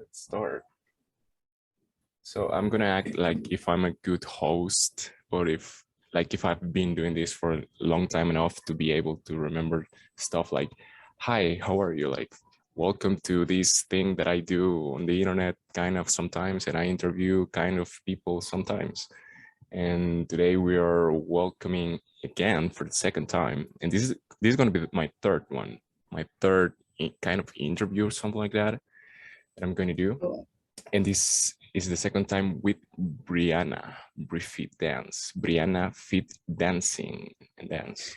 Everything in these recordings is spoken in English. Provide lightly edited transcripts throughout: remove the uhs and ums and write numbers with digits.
Let's start. So I'm gonna act like if I'm a good host, or if I've been doing this for a long time enough to be able to remember stuff like, hi, how are you? Like, welcome to this thing that I do on the internet kind of sometimes, and I interview kind of people sometimes. And today we are welcoming again for the second time. And this is gonna be my third one, my third kind of interview or something like that I'm going to do. Cool. And this is the second time with Brianna, BriFitDance, Brianna Fit Dancing and Dance.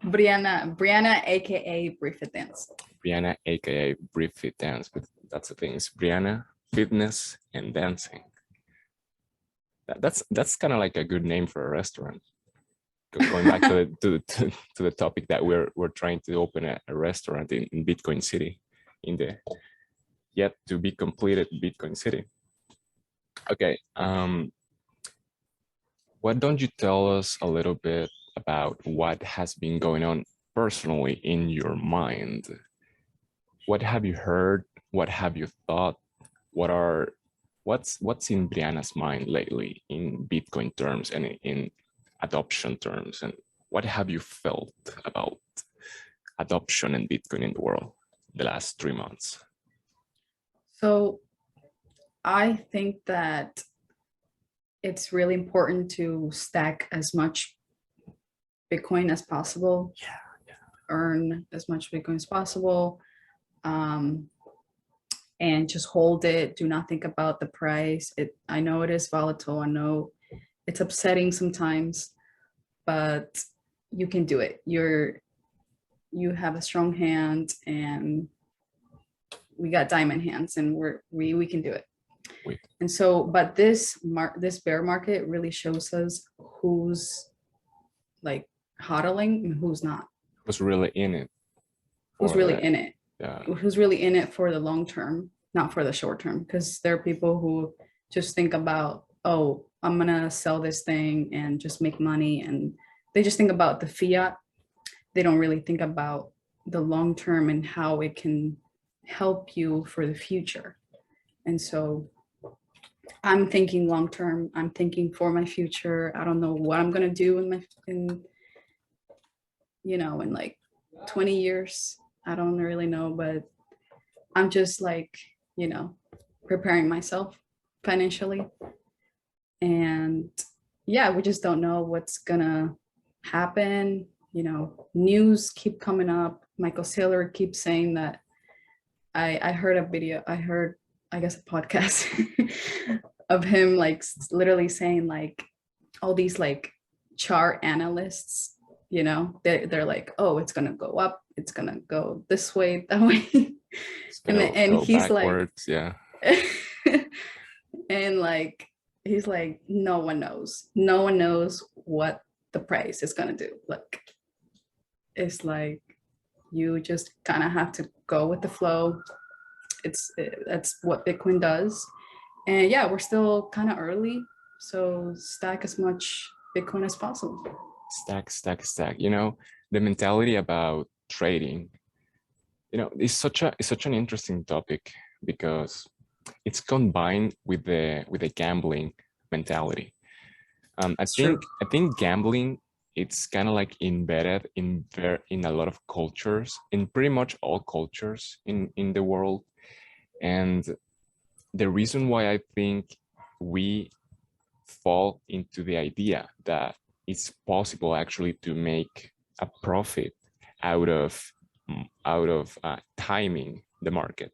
Brianna, aka BriFitDance. Brianna, aka BriFitDance, but that's the thing. It's Brianna Fitness and Dancing. That's kind of like a good name for a restaurant. Going back to the topic that we're trying to open a restaurant in Bitcoin City, in the yet to be completed Bitcoin City. Okay, why don't you tell us a little bit about what has been going on personally in your mind? What have you heard? What have you thought? What's in Brianna's mind lately in Bitcoin terms and in adoption terms? And what have you felt about adoption and Bitcoin in the world the last 3 months? So I think that it's really important to stack as much Bitcoin as possible. Yeah. Earn as much Bitcoin as possible. And just hold it. Do not think about the price. I know it is volatile. I know it's upsetting sometimes, but you can do it. You have a strong hand, and we got diamond hands, and we can do it. And so, but this bear market really shows us who's like hodling and who's not. Who's really in it? Who's really in it? Yeah. Who's really in it for the long term, not for the short term? Because there are people who just think about, oh, I'm gonna sell this thing and just make money, and they just think about the fiat. They don't really think about the long term and how it can help you for the future. And so I'm thinking long term. I'm thinking for my future. I don't know what I'm gonna do in like 20 years. I don't really know, but I'm just like, preparing myself financially. And yeah, we just don't know what's gonna happen. News keep coming up. Michael Saylor keeps saying that. I heard a podcast of him like literally saying like all these like chart analysts, they're like, oh, it's gonna go up, it's gonna go this way, that way. and he's backwards, like, yeah. And like he's like, no one knows what the price is gonna do. Like, it's like you just kind of have to go with the flow. That's what Bitcoin does. And yeah, we're still kind of early, so stack as much Bitcoin as possible. Stack. The mentality about trading, is such an interesting topic because it's combined with the gambling mentality. I think gambling, it's kind of like embedded in a lot of cultures, in pretty much all cultures in the world. And the reason why I think we fall into the idea that it's possible actually to make a profit out of timing the market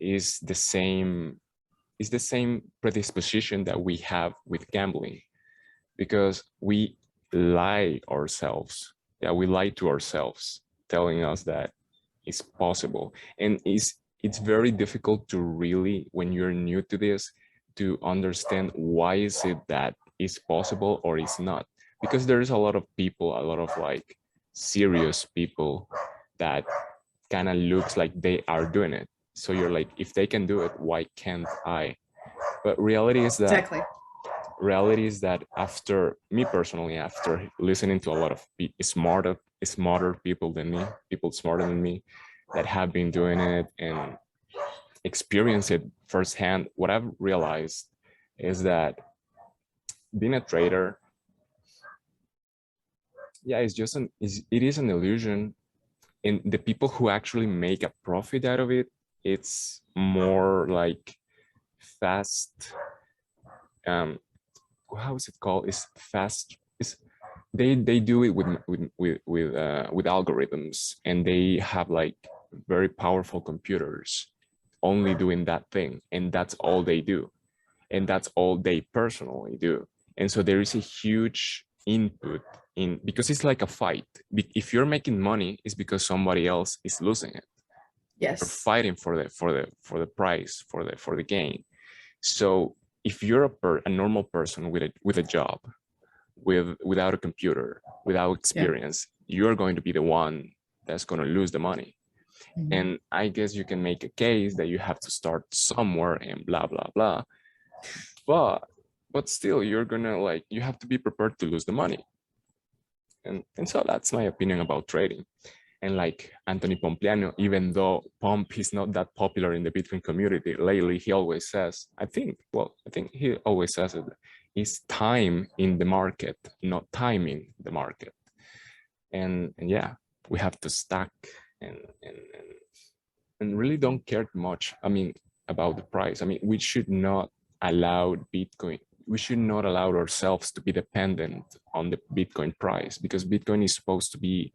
is the same predisposition that we have with gambling, because we lie to ourselves, telling us that it's possible. And it's very difficult to really, when you're new to this, to understand why is it that it's possible or it's not, because there's a lot of people, a lot of like serious people that kind of looks like they are doing it. So you're like, if they can do it, why can't I? But reality is that after me personally, after listening to a lot of smarter people than me, people smarter than me, that have been doing it and experience it firsthand, what I've realized is that being a trader, yeah, it is an illusion. And the people who actually make a profit out of it, it's more like fast, how is it called? It's fast. It's they do it with algorithms, and they have like very powerful computers only doing that thing, and that's all they do, and that's all they personally do. And so there is a huge input in, because it's like a fight. If you're making money, it's because somebody else is losing it. You're Yes. fighting for the price, for the gain. So if you're a normal person with a job, without a computer, without experience, you're going to be the one that's going to lose the money. Mhm. And I guess you can make a case that you have to start somewhere and blah blah blah, but still you're gonna, like, you have to be prepared to lose the money. And so that's my opinion about trading. And like Anthony Pompliano, even though Pomp is not that popular in the Bitcoin community lately, he always says, I think he always says it, is time in the market, not timing the market. And yeah, we have to stack and and and, and really don't care much, I mean, about the price. I mean, we should not allow Bitcoin, we should not allow ourselves to be dependent on the Bitcoin price, because Bitcoin is supposed to be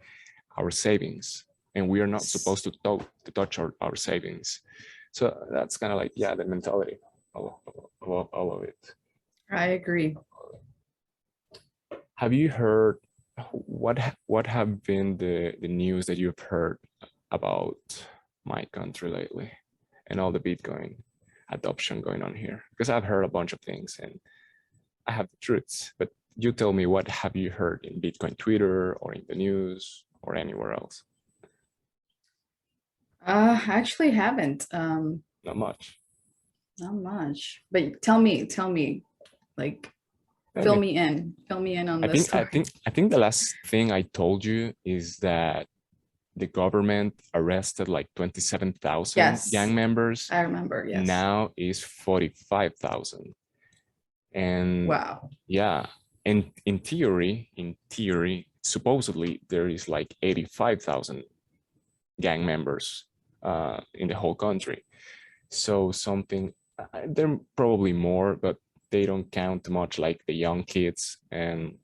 our savings, and we are not supposed to touch our savings. So that's kind of like, yeah, the mentality of all of it. I agree. Have you heard what have been the news that you've heard about my country lately and all the Bitcoin adoption going on here? Because I've heard a bunch of things and I have the truths, but you tell me, what have you heard in Bitcoin Twitter or in the news or anywhere else? I actually haven't. Not much. Not much. But tell me, like, Tell me. fill me in on I this think I story. think I think the last thing I told you is that the government arrested like 27,000 Yes, gang members. I remember. Yes. Now is 45,000. And Wow. yeah, and in theory, supposedly there is like 85,000 gang members in the whole country. So something, there are probably more, but they don't count much, like the young kids. And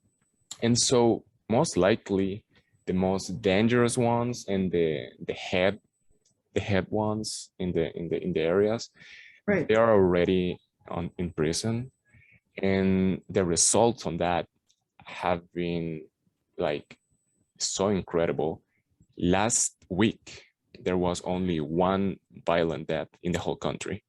so most likely the most dangerous ones and the head ones in the areas, Right. they are already in prison, and the results on that have been like so incredible. Last week there was only one violent death in the whole country,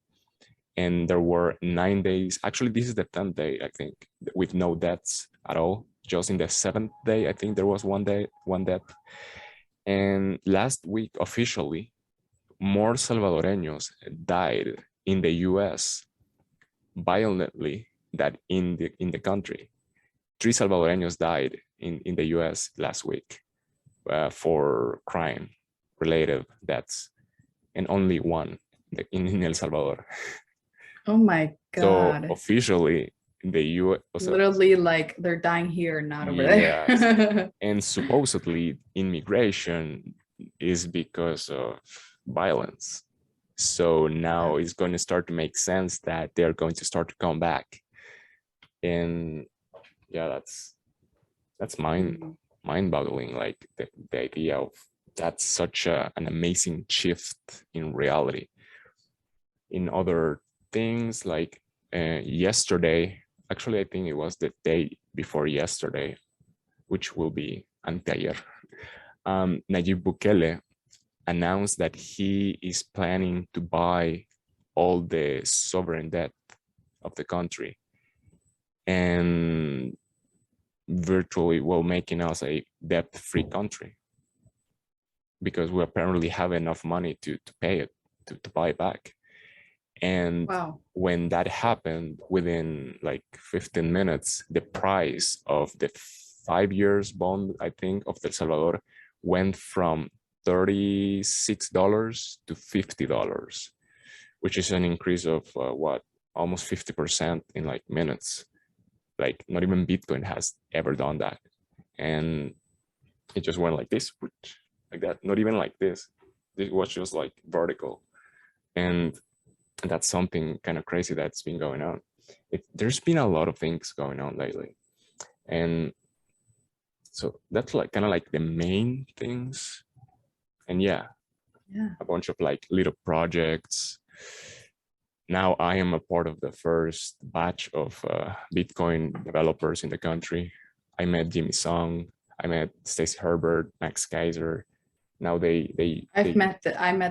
and there were 9 days. Actually, this is the 10th day, I think, with no deaths at all. Just in the 7th day, I think there was one death. And last week, officially, more Salvadoreños died in the U.S. violently than in the country. 3 Salvadoreños died in the U.S. last week for crime-related deaths, and only one in El Salvador. Oh my So God. officially, the U.S. Literally, like, they're dying here, not over Yes, there. and supposedly immigration is because of violence. So now it's going to start to make sense that they're going to start to come back. And yeah, that's mind-boggling. Like the idea of that's such an amazing shift in reality. In other things, like yesterday, actually, I think it was the day before yesterday, which will be anteayer, Nayib Bukele announced that he is planning to buy all the sovereign debt of the country, and virtually, well, making us a debt-free country, because we apparently have enough money to pay it, to buy it back. And Wow. when that happened, within like 15 minutes, the price of the 5 years bond, I think, of El Salvador went from $36 to $50, which is an increase of what, almost 50% in like minutes. Like not even Bitcoin has ever done that. And it just went like this, like that, not even like this. It was just like vertical. And that's something kind of crazy that's been going on. There's been a lot of things going on lately. And so that's like kind of like the main things. And yeah, a bunch of like little projects. Now I am a part of the first batch of Bitcoin developers in the country. I met Jimmy Song, I met Stacey Herbert, Max Kaiser. Now I met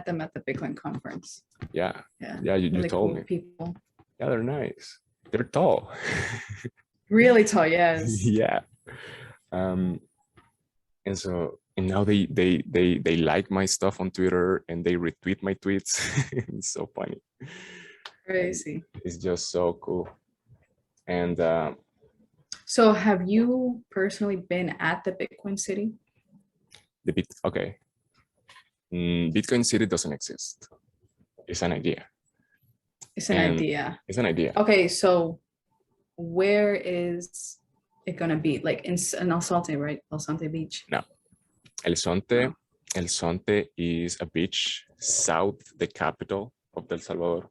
them at the Bitcoin conference. Yeah, you really told cool me. People. Yeah, they're nice. They're tall. Really tall, yes. Yeah. And now they like my stuff on Twitter and they retweet my tweets. It's so funny. Crazy. It's just so cool. And so have you personally been at the Bitcoin City? Okay. Bitcoin City doesn't exist. It's an idea. It's an idea. It's an idea. Okay, so where is it gonna be? Like in El Sonte, right? El Sonte Beach. No. El Sonte is a beach south the capital of El Salvador.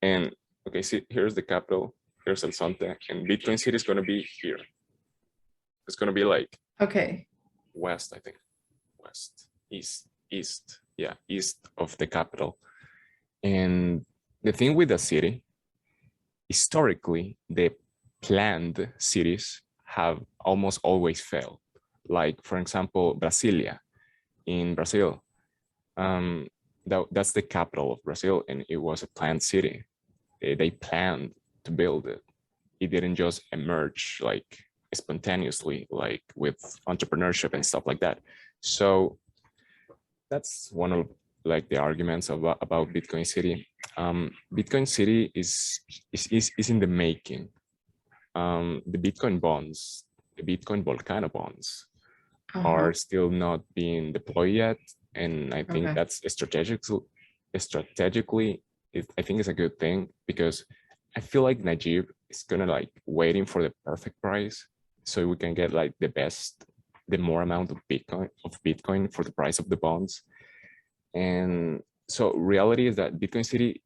And okay, see, here's the capital, here's El Sonte, and Bitcoin City is gonna be here. It's gonna be like west, I think. West, east, yeah, east of the capital. And the thing with the city, historically, the planned cities have almost always failed. Like, for example, Brasilia in Brazil. That's the capital of Brazil, and it was a planned city. They planned to build it. It didn't just emerge like spontaneously, like with entrepreneurship and stuff like that. So that's one of like the arguments about Bitcoin City. Bitcoin City is in the making. The Bitcoin bonds, the Bitcoin Volcano bonds, are still not being deployed yet, and I think that's strategically, I think it's a good thing, because I feel like Najib is gonna like waiting for the perfect price so we can get like the more amount of Bitcoin for the price of the bonds. And so reality is that Bitcoin City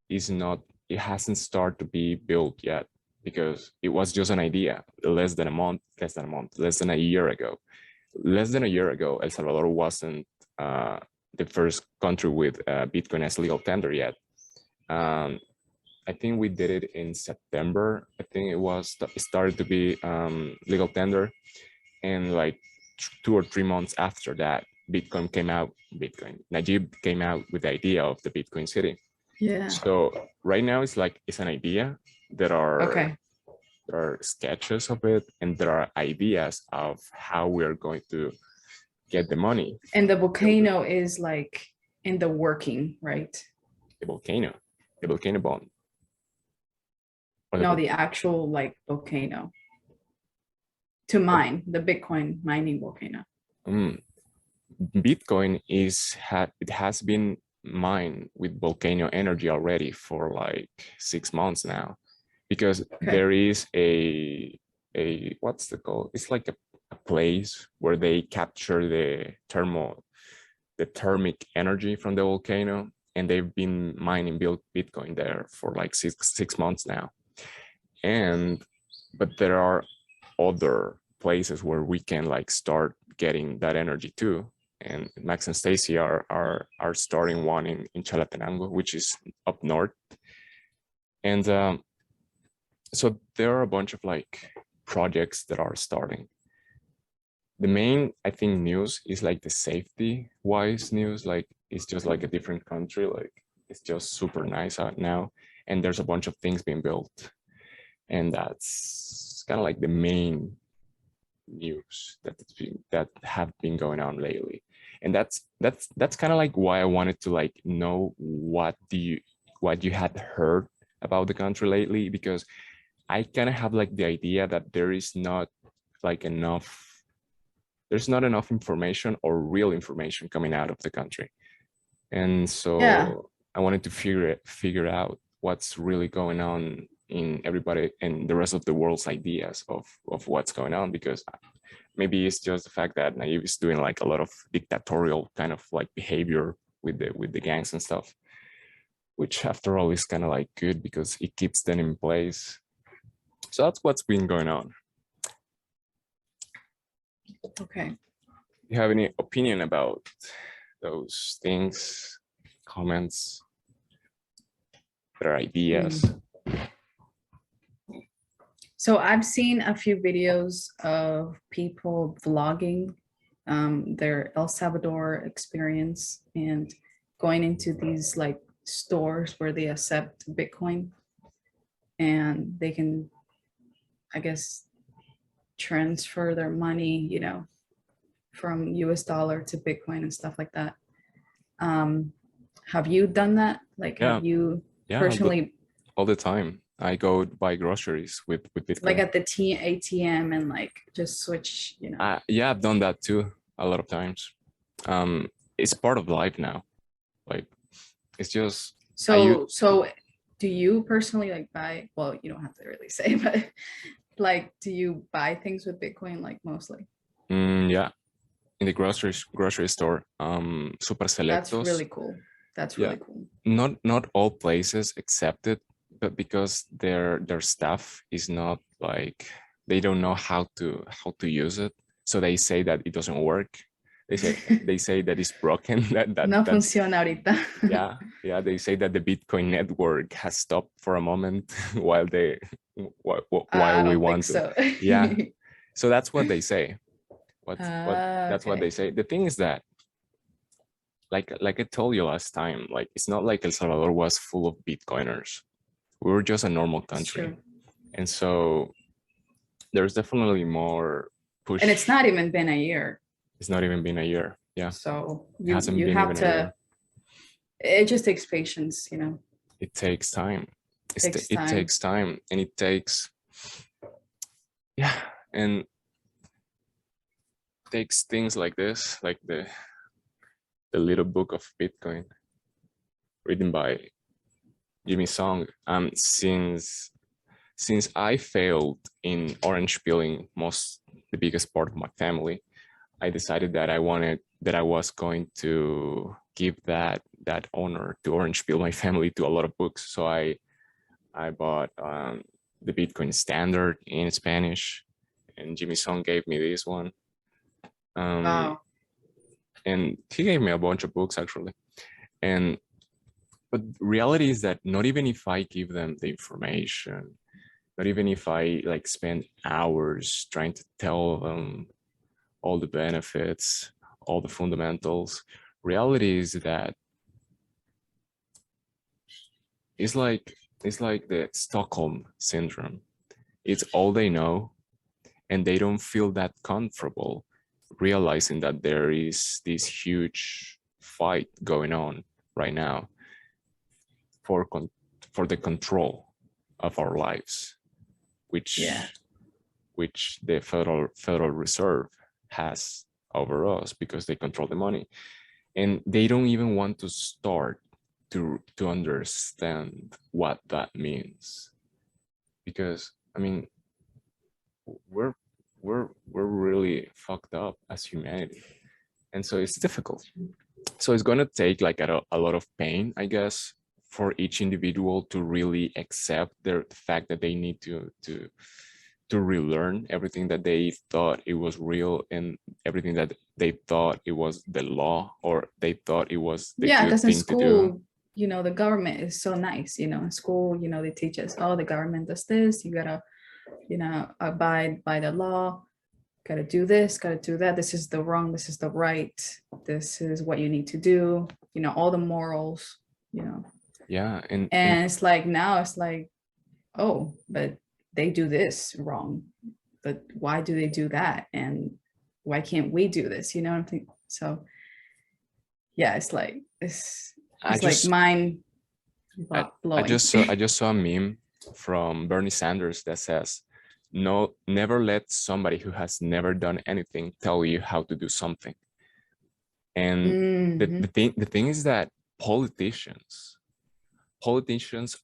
it hasn't started to be built yet, because it was just an idea less than a year ago. Less than a year ago, El Salvador wasn't the first country with Bitcoin as legal tender yet. I think we did it in September. I think it started to be legal tender, and like 2 or 3 months after that, Najib came out with the idea of the Bitcoin City. Yeah. So right now it's an idea. There are sketches of it, and there are ideas of how we're going to get the money. And the volcano is like in the working, right? The volcano bond. No, the actual like volcano to mine, the Bitcoin mining volcano. Bitcoin it has been mined with volcano energy already for like 6 months now, because there is a what's it called? It's like a place where they capture the thermic energy from the volcano, and they've been mining Bitcoin there for like six months now. But there are other places where we can like start getting that energy too. And Max and Stacy are starting one in Chalatenango, which is up north. And so there are a bunch of like projects that are starting. The main, I think, news is like the safety wise news. Like it's just like a different country. Like it's just super nice out now, and there's a bunch of things being built, and that's kind of like the main news that have been going on lately. And that's kind of like why I wanted to like know what you had heard about the country lately, because I kind of have like the idea that there is not like enough there's not enough information or real information coming out of the country. And so Yeah. I wanted to figure out what's really going on in everybody and the rest of the world's ideas of what's going on, because maybe it's just the fact that Naive is doing like a lot of dictatorial kind of like behavior with the gangs and stuff, which after all is kind of like good because it keeps them in place. So that's what's been going on. Okay. Do you have any opinion about those things, comments, their ideas? So I've seen a few videos of people vlogging their El Salvador experience and going into these like stores where they accept Bitcoin and they can, I guess, transfer their money, you know, from US dollar to Bitcoin and stuff like that. Have you done that? Like, Yeah. have you Yeah, personally, all the time. I go buy groceries with Bitcoin. like at the ATM and like just switch, you know? Yeah, I've done that too a lot of times. It's part of life now. Like, it's just So do you personally like buy, well, you don't have to really say, but like, do you buy things with Bitcoin like mostly? yeah, in the grocery store. Super That's Selectos. really cool. That's Yeah. really cool. Not all places accept it, but because their staff is not like, they don't know how to use it, so they say that it doesn't work. They say that it's broken. No That's funciona ahorita. yeah. They say that the Bitcoin network has stopped for a moment while I we don't want think to. so. Yeah. So that's what they say. That's what Okay. they say. The thing is that, like I told you last time, like it's not like El Salvador was full of Bitcoiners. We were just a normal It's country, true. and so there's definitely more push. And it's not even been a year. It's not even been a year. Yeah, So it hasn't you been have even a year. to, it just takes patience, you know. It takes time. Takes It time. takes time, and it takes, yeah, and takes things like this, like the little book of Bitcoin, written by Jimmy Song. Since I failed in orange peeling the biggest part of my family, I decided that I was going to give that honor to orange peel my family to a lot of books. So I bought the Bitcoin Standard in Spanish, and Jimmy Song gave me this one. Wow. And he gave me a bunch of books actually. But reality is that not even if I give them the information, not even if I like spend hours trying to tell them all the benefits, all the fundamentals, reality is that it's like the Stockholm syndrome. It's all they know, and they don't feel that comfortable realizing that there is this huge fight going on right now for the control of our lives, which the Federal Reserve has over us, because they control the money, and they don't even want to start to understand what that means, because I mean, we're really fucked up as humanity, and so it's difficult. So it's going to take like a lot of pain, I guess, for each individual to really accept the fact that they need to relearn everything that they thought it was real, and everything that they thought it was the law, or they thought it was the good Because in thing to do. school, you know, the government is so nice, you know, in school, you know, they teach us, oh, the government does this, you gotta, you know, abide by the law, gotta do this, gotta do that, this is the wrong, this is the right, this is what you need to do, you know, all the morals, you know. Yeah. And it's like, now it's like, oh, but they do this wrong, but why do they do that, and why can't we do this, you know what I'm thinking? So yeah, it's like like mind blowing. I just saw a meme from Bernie Sanders that says, never let somebody who has never done anything tell you how to do something. And Mhm. the thing is that politicians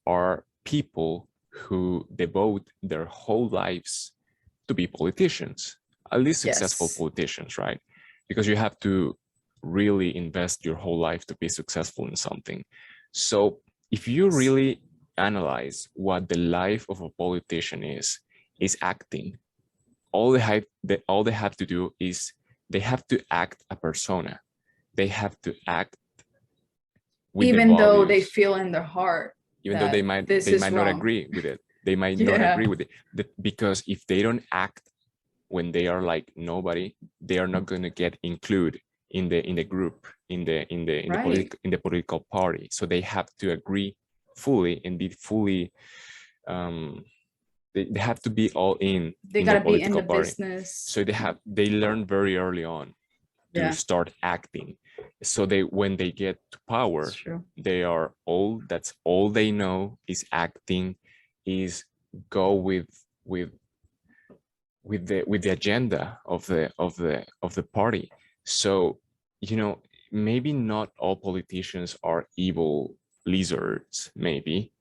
are people who devote their whole lives to be politicians, at least successful Yes. politicians, right? Because you have to really invest your whole life to be successful in something. So if you really analyze what the life of a politician is acting. All they have to do is they have to act a persona. They have to act with the Even though they values, feel in their heart even though that this they is might not wrong. agree with it. They might not Yeah. agree with it because if they don't act when they are like nobody, they are not going to get included in the group, in Right. the political party. So they have to agree fully and be fully. Um, they have to be all They in the gotta be in political the party. business. So they learn very early on to Yeah, start acting. So when they get to it's power, true. they are all that's all they know is acting, is go with with the agenda of the party. So maybe not all politicians are evil lizards, maybe,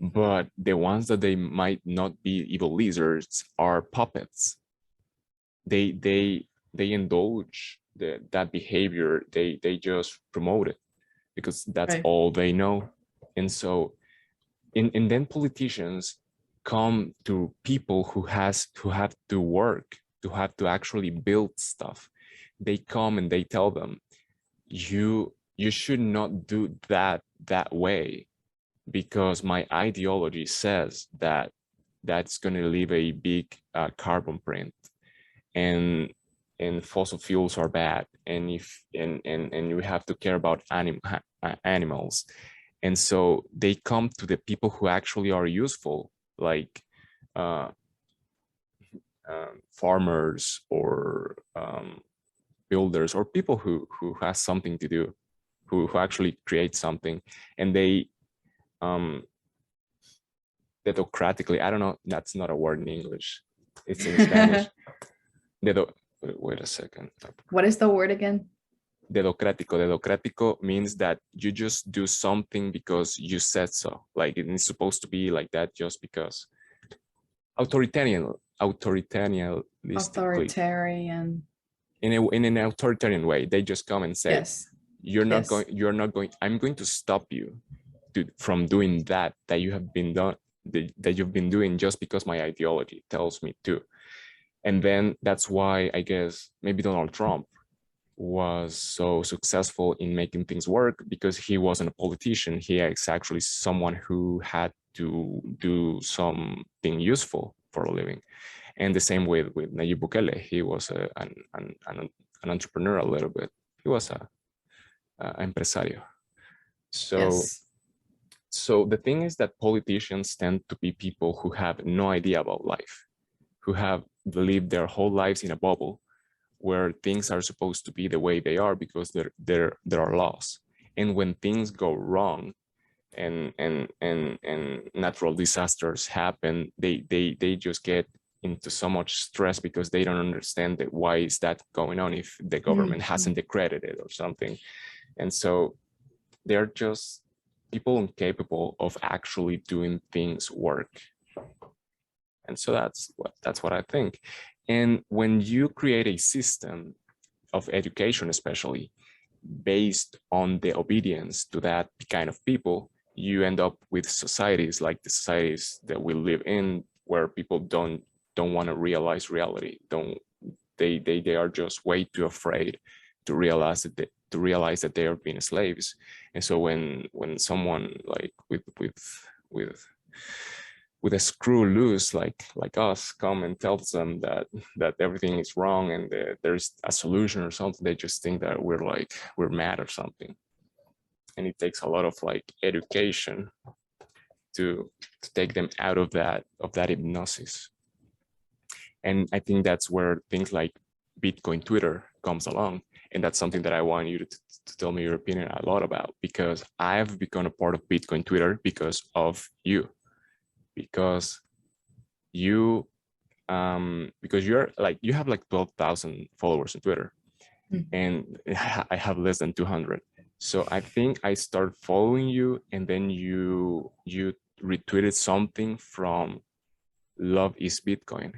but the ones that they might not be evil lizards are puppets. They indulge that behavior. They just promote it because that's Right. all they know. And so and then politicians come to people who have to work, who have to actually build stuff. They come and they tell them, you should not do that way because my ideology says that that's going to leave a big carbon print, and fossil fuels are bad, and if and we have to care about animals. And so they come to the people who actually are useful, like uh, farmers or builders or people who has something to do, who actually create something, and they dedocratically, I don't know, that's not a word in English, it's in Spanish. Dedo, wait a second. What is the word again? Dedocrático. Dedocrático means that you just do something because you said so. Like it's supposed to be like that just because. Authoritarianistically. Authoritarian. In an authoritarian way, they just come and say, Yes. you're Yes. not going, I'm going to stop you from doing that you have been done, that you've been doing just because my ideology tells me to. And then that's why I guess maybe Donald Trump was so successful in making things work, because he wasn't a politician. He is actually someone who had to do something useful for a living. And the same with Nayib Bukele, he was an entrepreneur a little bit. He was a empresario. So Yes. so the thing is that politicians tend to be people who have no idea about life, who have lived their whole lives in a bubble where things are supposed to be the way they are because there are laws. And when things go wrong and natural disasters happen, they just get into so much stress because they don't understand that why is that going on if the government hasn't decreed it or something. And so they're just people incapable of actually doing things work. And so that's what I think. And when you create a system of education, especially based on the obedience to that kind of people, you end up with societies like the societies that we live in, where people don't want to realize reality. Don't they are just way too afraid to realize that they are being slaves. And so when someone like with with a screw loose like us come and tells them that everything is wrong and there's a solution or something, they just think that we're mad or something. And it takes a lot of like education to take them out of that hypnosis. And I think that's where things like Bitcoin Twitter comes along. And that's something that I want you to tell me your opinion a lot about, because I've become a part of Bitcoin Twitter because of you. Because you because you have like 12,000 followers on Twitter, and I have less than 200. So I think I start following you, and then you retweeted something from Love is Bitcoin,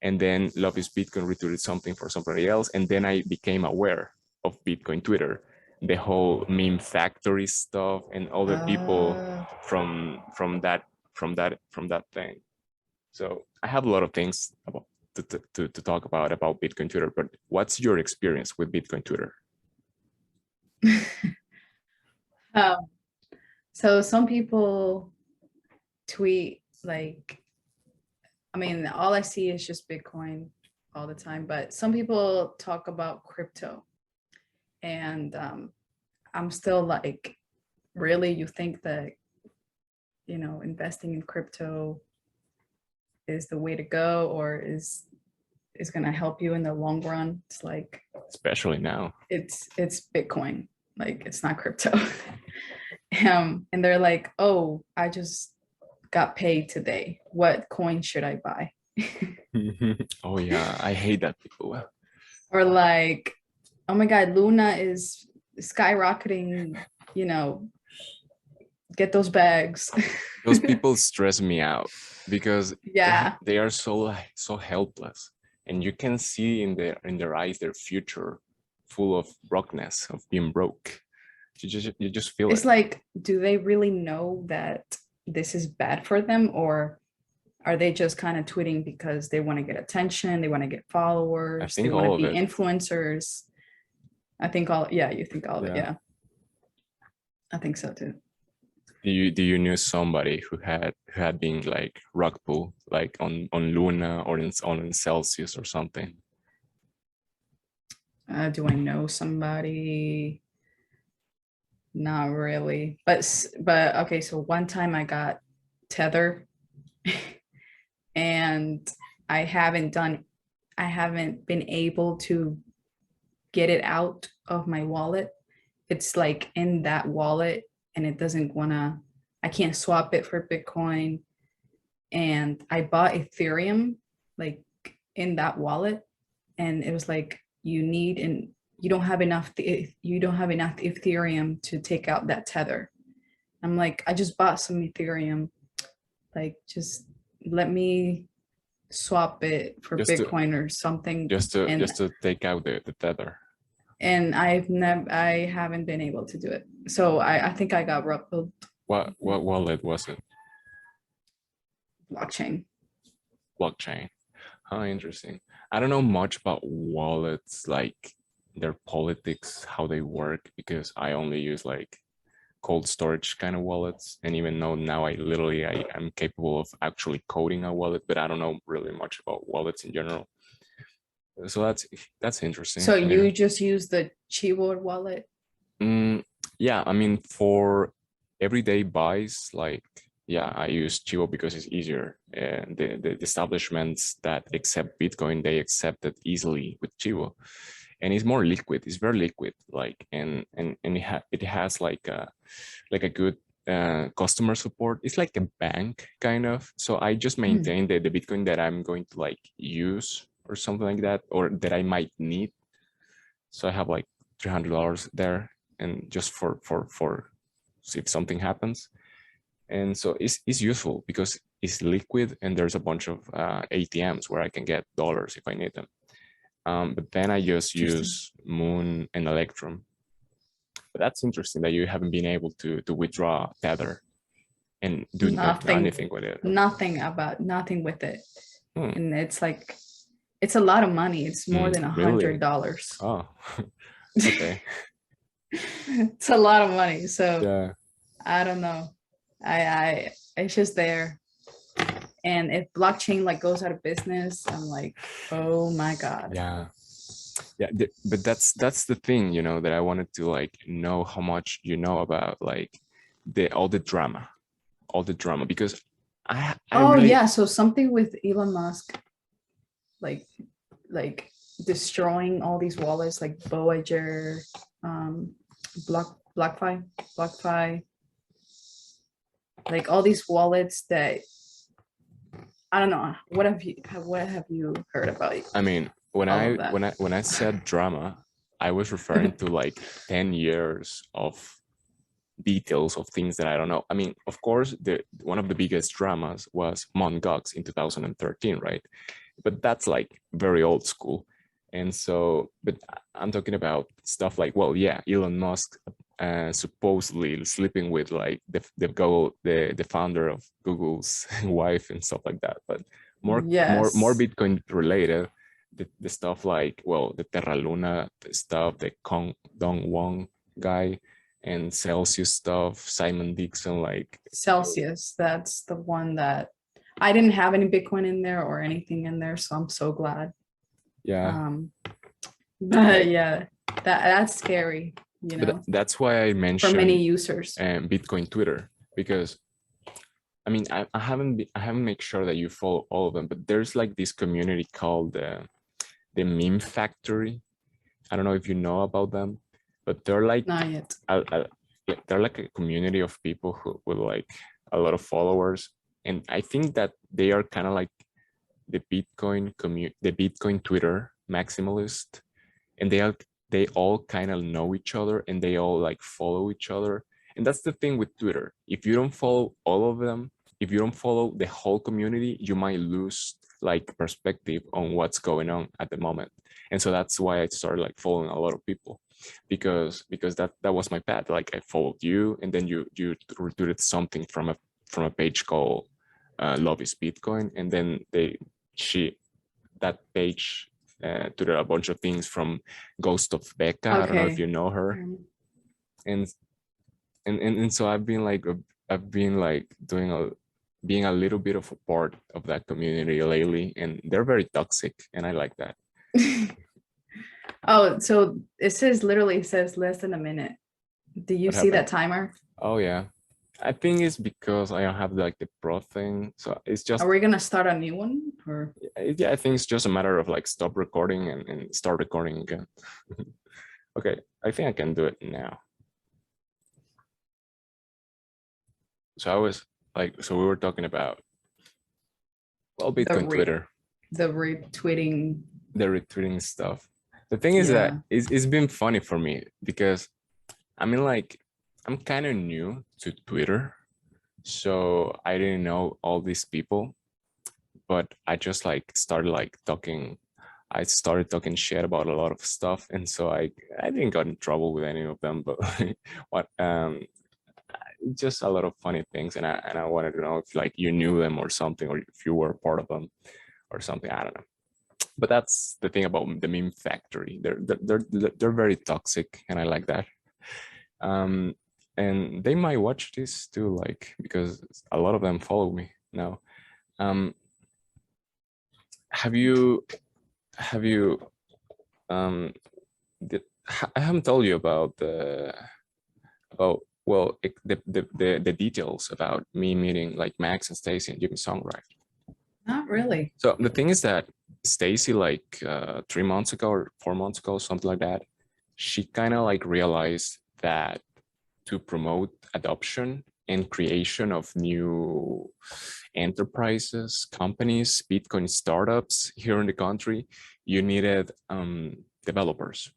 and then Love is Bitcoin retweeted something for somebody else, and then I became aware of Bitcoin Twitter, the whole meme factory stuff, and all the people from that thing. So I have a lot of things about to talk about Bitcoin Twitter, but what's your experience with Bitcoin Twitter? So some people tweet like, I mean, all I see is just Bitcoin all the time, but some people talk about crypto, and I'm still like, really, you think that, you know, investing in crypto is the way to go, or is going to help you in the long run? It's like, especially now, it's Bitcoin, like it's not crypto. And they're like, oh, I just got paid today, what coin should I buy? oh yeah, I hate that people. Or like, oh my god, Luna is skyrocketing, you know, get those bags. Those people stress me out because Yeah, they are so helpless, and you can see in their eyes their future full of brokenness, of being broke. You just feel it's it. like, do they really know that this is bad for them, or are they just kind of tweeting because they want to get attention, they want to get I followers, they think want to all of be it. influencers? I think all, yeah, you think all of it, yeah. I think so too. Do you know somebody who had been like rug pull, like on Luna or on Celsius or something? Do I know somebody? Not really, but okay, so one time I got Tether, and I haven't been able to get it out of my wallet. It's like in that wallet, and it doesn't wanna, I can't swap it for Bitcoin. And I bought Ethereum like in that wallet, and it was like, you don't have enough Ethereum to take out that tether. I'm like, I just bought some Ethereum, like just let me swap it for Just to Bitcoin or something. And take out the tether. I haven't been able to do it. So I think I got ruffled. What wallet was it? Blockchain. Blockchain. Huh, interesting. I don't know much about wallets, like their politics, how they work, because I only use like cold storage kind of wallets. And even though now I am capable of actually coding a wallet, but I don't know really much about wallets in general. So that's interesting. So I mean, you just use the Chivo wallet? yeah, I mean, for everyday buys, like, yeah, I use Chivo because it's easier. And the establishments that accept Bitcoin, they accept it easily with Chivo. And it's more liquid. It's very liquid, like, and it has like a good customer support. It's like a bank kind of. So I just maintain the Bitcoin that I'm going to like use or something like that, or that I might need. So I have like $300 there, and just for if something happens. And so it's useful because it's liquid, and there's a bunch of ATMs where I can get dollars if I need them. But then I just use Moon and Electrum. But that's interesting that you haven't been able to withdraw Tether and do anything with it. Nothing with it. And it's like, it's a lot of money. It's more than $100. Really? Oh, okay. It's a lot of money. So yeah. I don't know. It's just there. And if blockchain like goes out of business, I'm like, oh my God. Yeah. Yeah, but that's the thing, that I wanted to like know how much you know about like all the drama, because I really... yeah, so something with Elon Musk, like destroying all these wallets like Voyager, BlockFi, like all these wallets that I don't know. What have you heard about it? I mean, when All I of that. when I when I said drama, I was referring to like 10 years of details of things that I don't know. I mean, of course, the one of the biggest dramas was Mongox in 2013, right? But that's like very old school. And so, but I'm talking about stuff like, well, yeah, Elon Musk supposedly sleeping with like the founder of Google's wife and stuff like that. But more Yes. Bitcoin related, the stuff like, well, the Terra Luna stuff, the Kong Dong Wong guy, and Celsius stuff, Simon Dixon, like, Celsius. That's the one that I didn't have any Bitcoin in there or anything in there, so I'm so glad. yeah. But yeah, that's scary, But that's why I for many mentioned users. Bitcoin Twitter, because I mean, I haven't made sure that you follow all of them, but there's like this community called the Meme Factory. I don't know if you know about them, but they're like Not yet. they're like a community of people who with like a lot of followers, and I think that they are kind of like the Bitcoin Twitter maximalist, and they all kind of know each other and they all like follow each other. And that's the thing with Twitter. If you don't follow all of them, if you don't follow the whole community, you might lose like perspective on what's going on at the moment. And so that's why I started like following a lot of people, because that was my path. Like I followed you, and then you retweeted something from a page called Love is Bitcoin, and then that page tweeted a bunch of things from Ghost of Becca. Okay. I don't know if you know her. And so I've been like being a little bit of a part of that community lately, and they're very toxic, and I like that. Oh, so it literally says less than a minute. Do you see that timer? Oh yeah, I think it's because I don't have like the pro thing, so it's just. Are we gonna start a new one, or? Yeah, I think it's just a matter of like stop recording and start recording again. Okay, I think I can do it now. So we were talking about, well, Bitcoin Twitter. The retweeting stuff. The thing is that it's been funny for me because I mean, like, I'm kind of new to Twitter, so I didn't know all these people, but I just like started talking shit about a lot of stuff, and so I didn't get in trouble with any of them, but what just a lot of funny things, and I wanted to know if like you knew them or something, or if you were part of them or something. I don't know. But that's the thing about the Meme Factory. They're very toxic, and I like that. And they might watch this too, like, because a lot of them follow me now. Have you I haven't told you about the details about me meeting like Max and Stacy and Jimmy Song, right? Not really. So the thing is that Stacy, like 3 months ago or 4 months ago, something like that, she kind of like realized that to promote adoption and creation of new enterprises, companies, Bitcoin startups here in the country, you needed developers.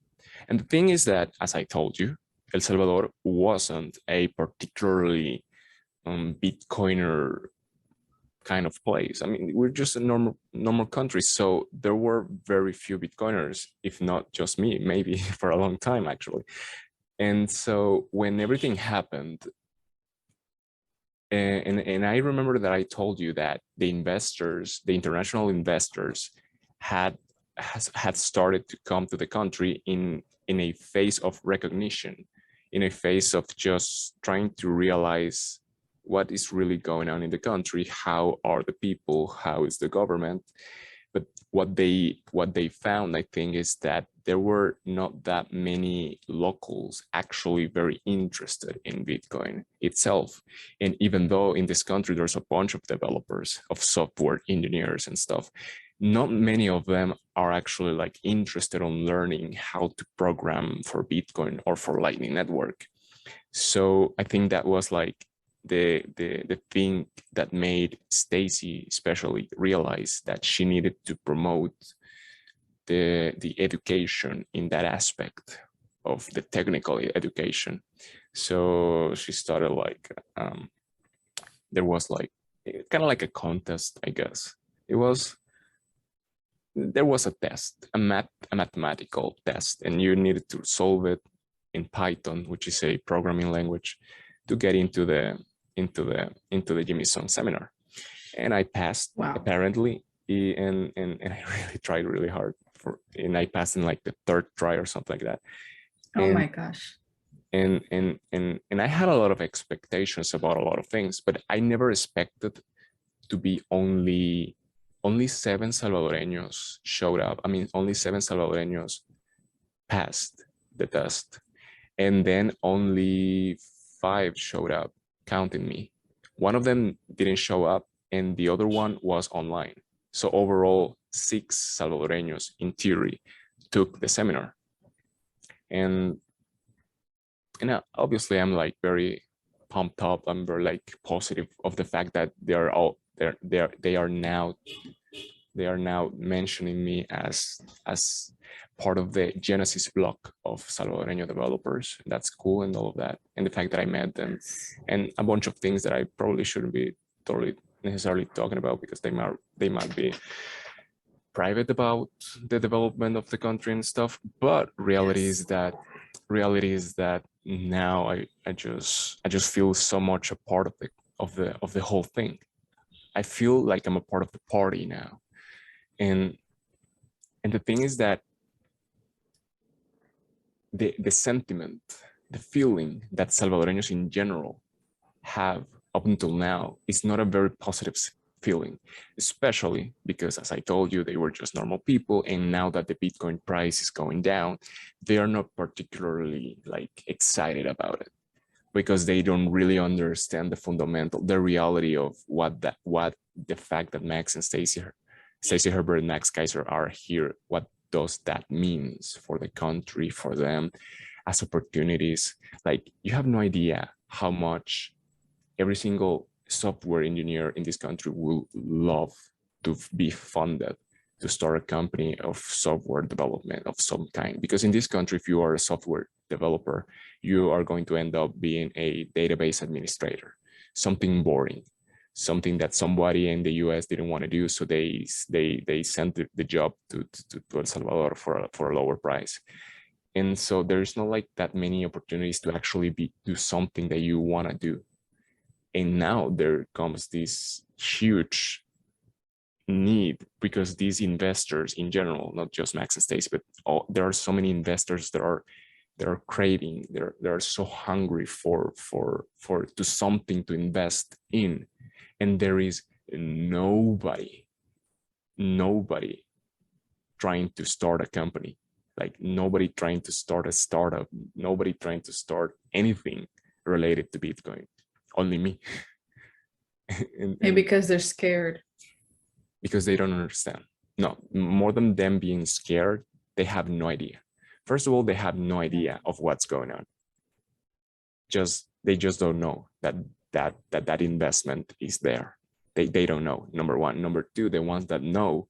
And the thing is that, as I told you, El Salvador wasn't a particularly Bitcoiner kind of place. I mean, we're just a normal country, so there were very few Bitcoiners, if not just me, maybe for a long time actually. And so when everything happened, and I remember that I told you that the international investors had started to come to the country in a phase of recognition, in a phase of just trying to realize what is really going on in the country, how are the people, how is the government. But what they found, I think, is that there were not that many locals actually very interested in Bitcoin itself. And even though in this country there's a bunch of developers, of software engineers and stuff, not many of them are actually like interested on learning how to program for Bitcoin or for Lightning Network. So I think that was like the thing that made Stacy especially realize that she needed to promote the education in that aspect of the technical education. So she started like there was like kind of like a contest, I guess. There was a test, a mathematical test, and you needed to solve it in Python, which is a programming language, to get into the Jimmy Song seminar. And I passed. Wow. Apparently, and I really tried really hard and I passed in like the third try or something like that. Oh my gosh. And I had a lot of expectations about a lot of things, but I never expected to be only 7 Salvadoreños showed up. I mean, only 7 Salvadoreños passed the test, and then only 5 showed up, counting me. One of them didn't show up, and the other one was online. So overall, 6 Salvadoreños in theory took the seminar. And obviously I'm like very pumped up. I'm very like positive of the fact that they are now mentioning me as part of the Genesis block of Salvadoreño developers. That's cool, and all of that, and the fact that I met them, and a bunch of things that I probably shouldn't be totally necessarily talking about because they might be private about the development of the country and stuff. But reality is that now I just feel so much a part of the whole thing. I feel like I'm a part of the party now. And the thing is that the sentiment, the feeling that Salvadoreños in general have up until now is not a very positive feeling, especially because, as I told you, they were just normal people. And now that the Bitcoin price is going down, they are not particularly like excited about it because they don't really understand the reality of what the fact that Max and Stacey Herbert and Max Kaiser are here, what does that means for the country, for them as opportunities. Like, you have no idea how much every single software engineer in this country will love to be funded to start a company of software development of some kind. Because in this country, if you are a software developer, you are going to end up being a database administrator, something boring, something that somebody in the US didn't want to do. So they sent the job to El Salvador for a lower price. And so there's not like that many opportunities to actually do something that you want to do. And now there comes this huge need because these investors in general, not just Max and Stacey, but there are so many investors that are craving, they're so hungry for something to invest in. And there is nobody trying to start a company, like nobody trying to start a startup, nobody trying to start anything related to Bitcoin. Only me. and because they're scared. Because they don't understand. No, more than them being scared, they have no idea. First of all, they have no idea of what's going on. They just don't know that investment is there. They don't know, number one. Number two, the ones that know,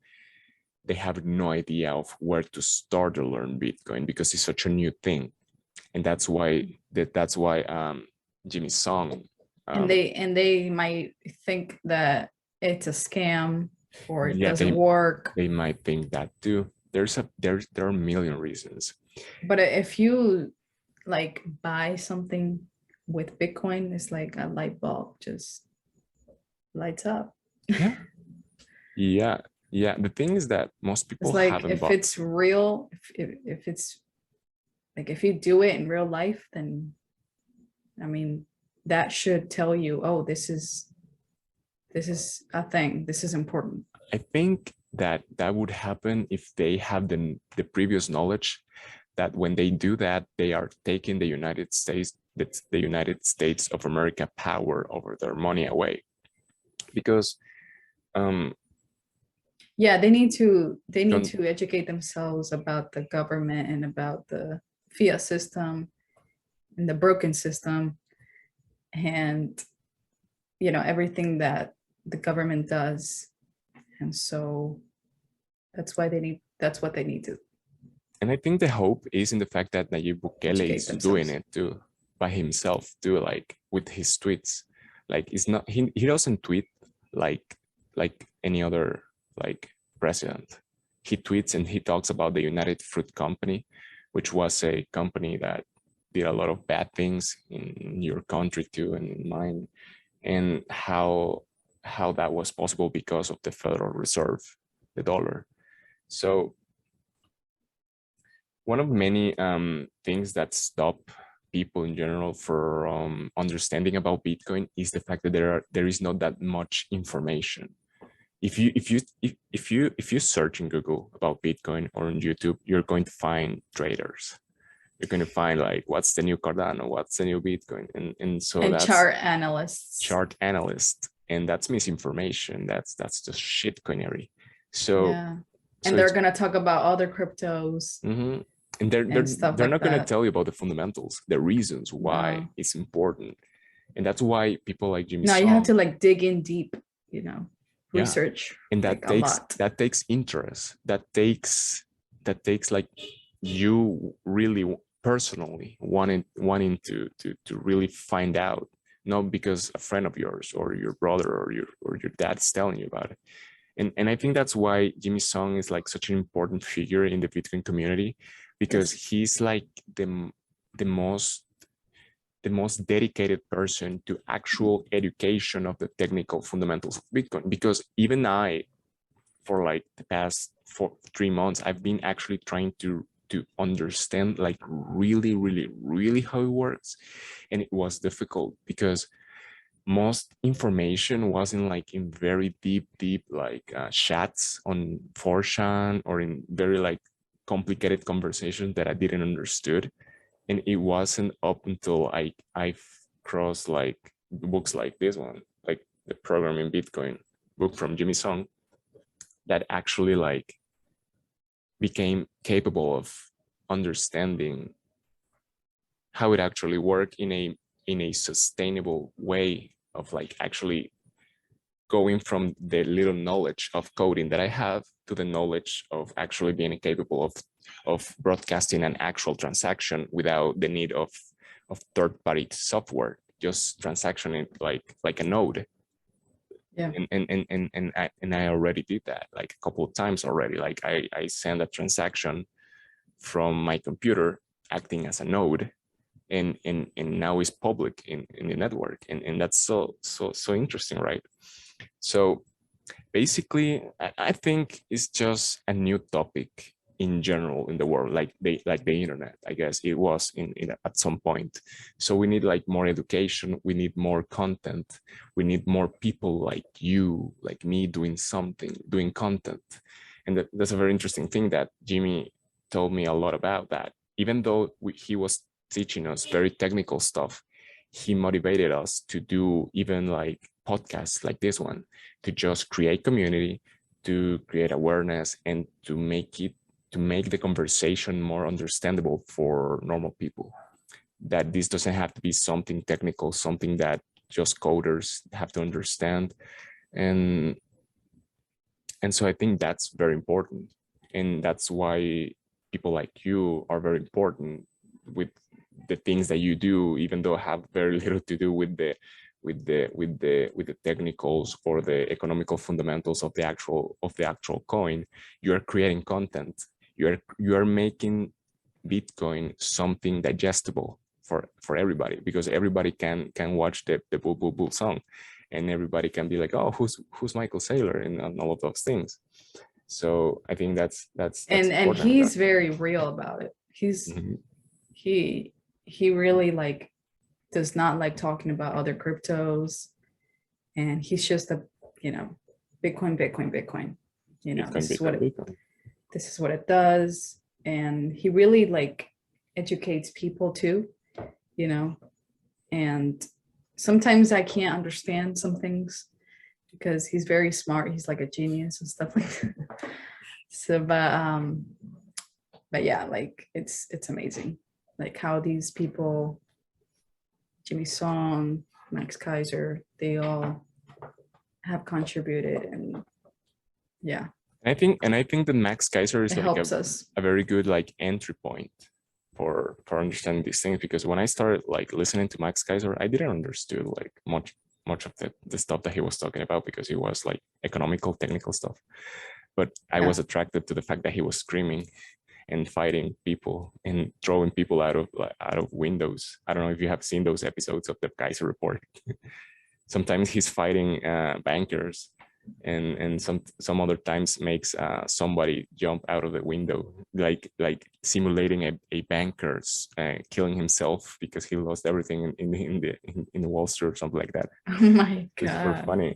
they have no idea of where to start to learn Bitcoin because it's such a new thing. And that's why Jimmy Song and they might think that it's a scam or it doesn't work. They might think that too. There are a million reasons. But if you like buy something with Bitcoin, it's like a light bulb just lights up. Yeah. The thing is that most people it's like haven't if it's real, if it's like if you do it in real life, then I mean that should tell you, oh, this is a thing, this is important. I think that would happen if they have the previous knowledge that when they do that, they are taking the United States of America power over their money away. Because yeah, they need to educate themselves about the government and about the fiat system and the broken system. And you know, everything that the government does. And so that's why that's what they need to And I think the hope is in the fact that Nayib Bukele educate is doing themselves. it too by himself too, like with his tweets. Like it's not he doesn't tweet like like any other like president. He tweets and he talks about the United Fruit Company, which was a company that did a lot of bad things in your country too and in mine, and how that was possible because of the Federal Reserve, the dollar. So one of many things that stop people in general for understanding about Bitcoin is the fact that there is not that much information. If you search in Google about Bitcoin or on YouTube, you're going to find traders. You're going to find like what's the new Cardano, what's the new Bitcoin, and so And that's chart analysts. chart analyst, and that's misinformation. That's just shitcoinery. So Yeah. so And they're it's gonna talk about other cryptos and they're and they're stuff they're like not going to that. tell you about the fundamentals, the reasons why No. it's important, and that's why people like Jimmy No, you have Song, to like dig in deep, you know, yeah, research and like a lot. that takes interest, that takes like you really personally wanting to really find out, not because a friend of yours or your brother or your dad is telling you about it. And I think that's why Jimmy Song is like such an important figure in the Bitcoin community, because Yes. he's like the most the most dedicated person to actual education of the technical fundamentals of Bitcoin. Because even I, for like the past 3 months, I've been actually trying to understand like really how it works, and it was difficult because most information wasn't like in very deep like chats on 4chan or in very like complicated conversations that I didn't understood. And it wasn't up until I've crossed like books like this one, like the Programming Bitcoin book from Jimmy Song, that actually like became capable of understanding how it actually worked in a sustainable way of like actually going from the little knowledge of coding that I have to the knowledge of actually being capable of broadcasting an actual transaction without the need of third-party software, just transactioning like a node. Yeah. And I already did that like a couple of times already. Like I send a transaction from my computer acting as a node, and now it's public in the network, and that's so interesting, right? So basically, I think it's just a new topic in general in the world, like the internet. I guess it was in at some point. So we need like more education. We need more content. We need more people like you, like me, doing something, doing content. And that's a very interesting thing that Jimmy told me a lot about. That even though he was teaching us very technical stuff, he motivated us to do even like podcasts like this one, to just create community, to create awareness, and to make the conversation more understandable for normal people. That this doesn't have to be something technical, something that just coders have to understand. And so I think that's very important. And that's why people like you are very important with the things that you do, even though have very little to do with the technicals or the economical fundamentals of the actual coin. You are creating content. You are making Bitcoin something digestible for everybody, because everybody can watch the Bull Bull Bull song, and everybody can be like, oh, who's Michael Saylor, and all of those things. So I think that's And important. he's very real about it. Mhm. He really like does not like talking about other cryptos, and he's just a, you know, Bitcoin. You know, Bitcoin, Bitcoin, Bitcoin. this is what it does. And he really like educates people too, you know. And sometimes I can't understand some things because he's very smart. He's like a genius and stuff like that. So but yeah, like it's amazing like how these people, Jimmy Song, Max Kaiser, they all have contributed, and yeah, And I think that Max Kaiser is it like helps us. a very good like entry point for understanding these things, because when I started like listening to Max Kaiser, I didn't understand like much of the stuff that he was talking about, because it was like economical, technical stuff. But I was Yeah. attracted to the fact that he was screaming and fighting people and throwing people out of windows. I don't know if you have seen those episodes of the Kaiser Report. Sometimes he's fighting bankers, and some other times makes somebody jump out of the window, like simulating a banker's killing himself because he lost everything in the Wall Street or something like that. Oh my It's super God. funny.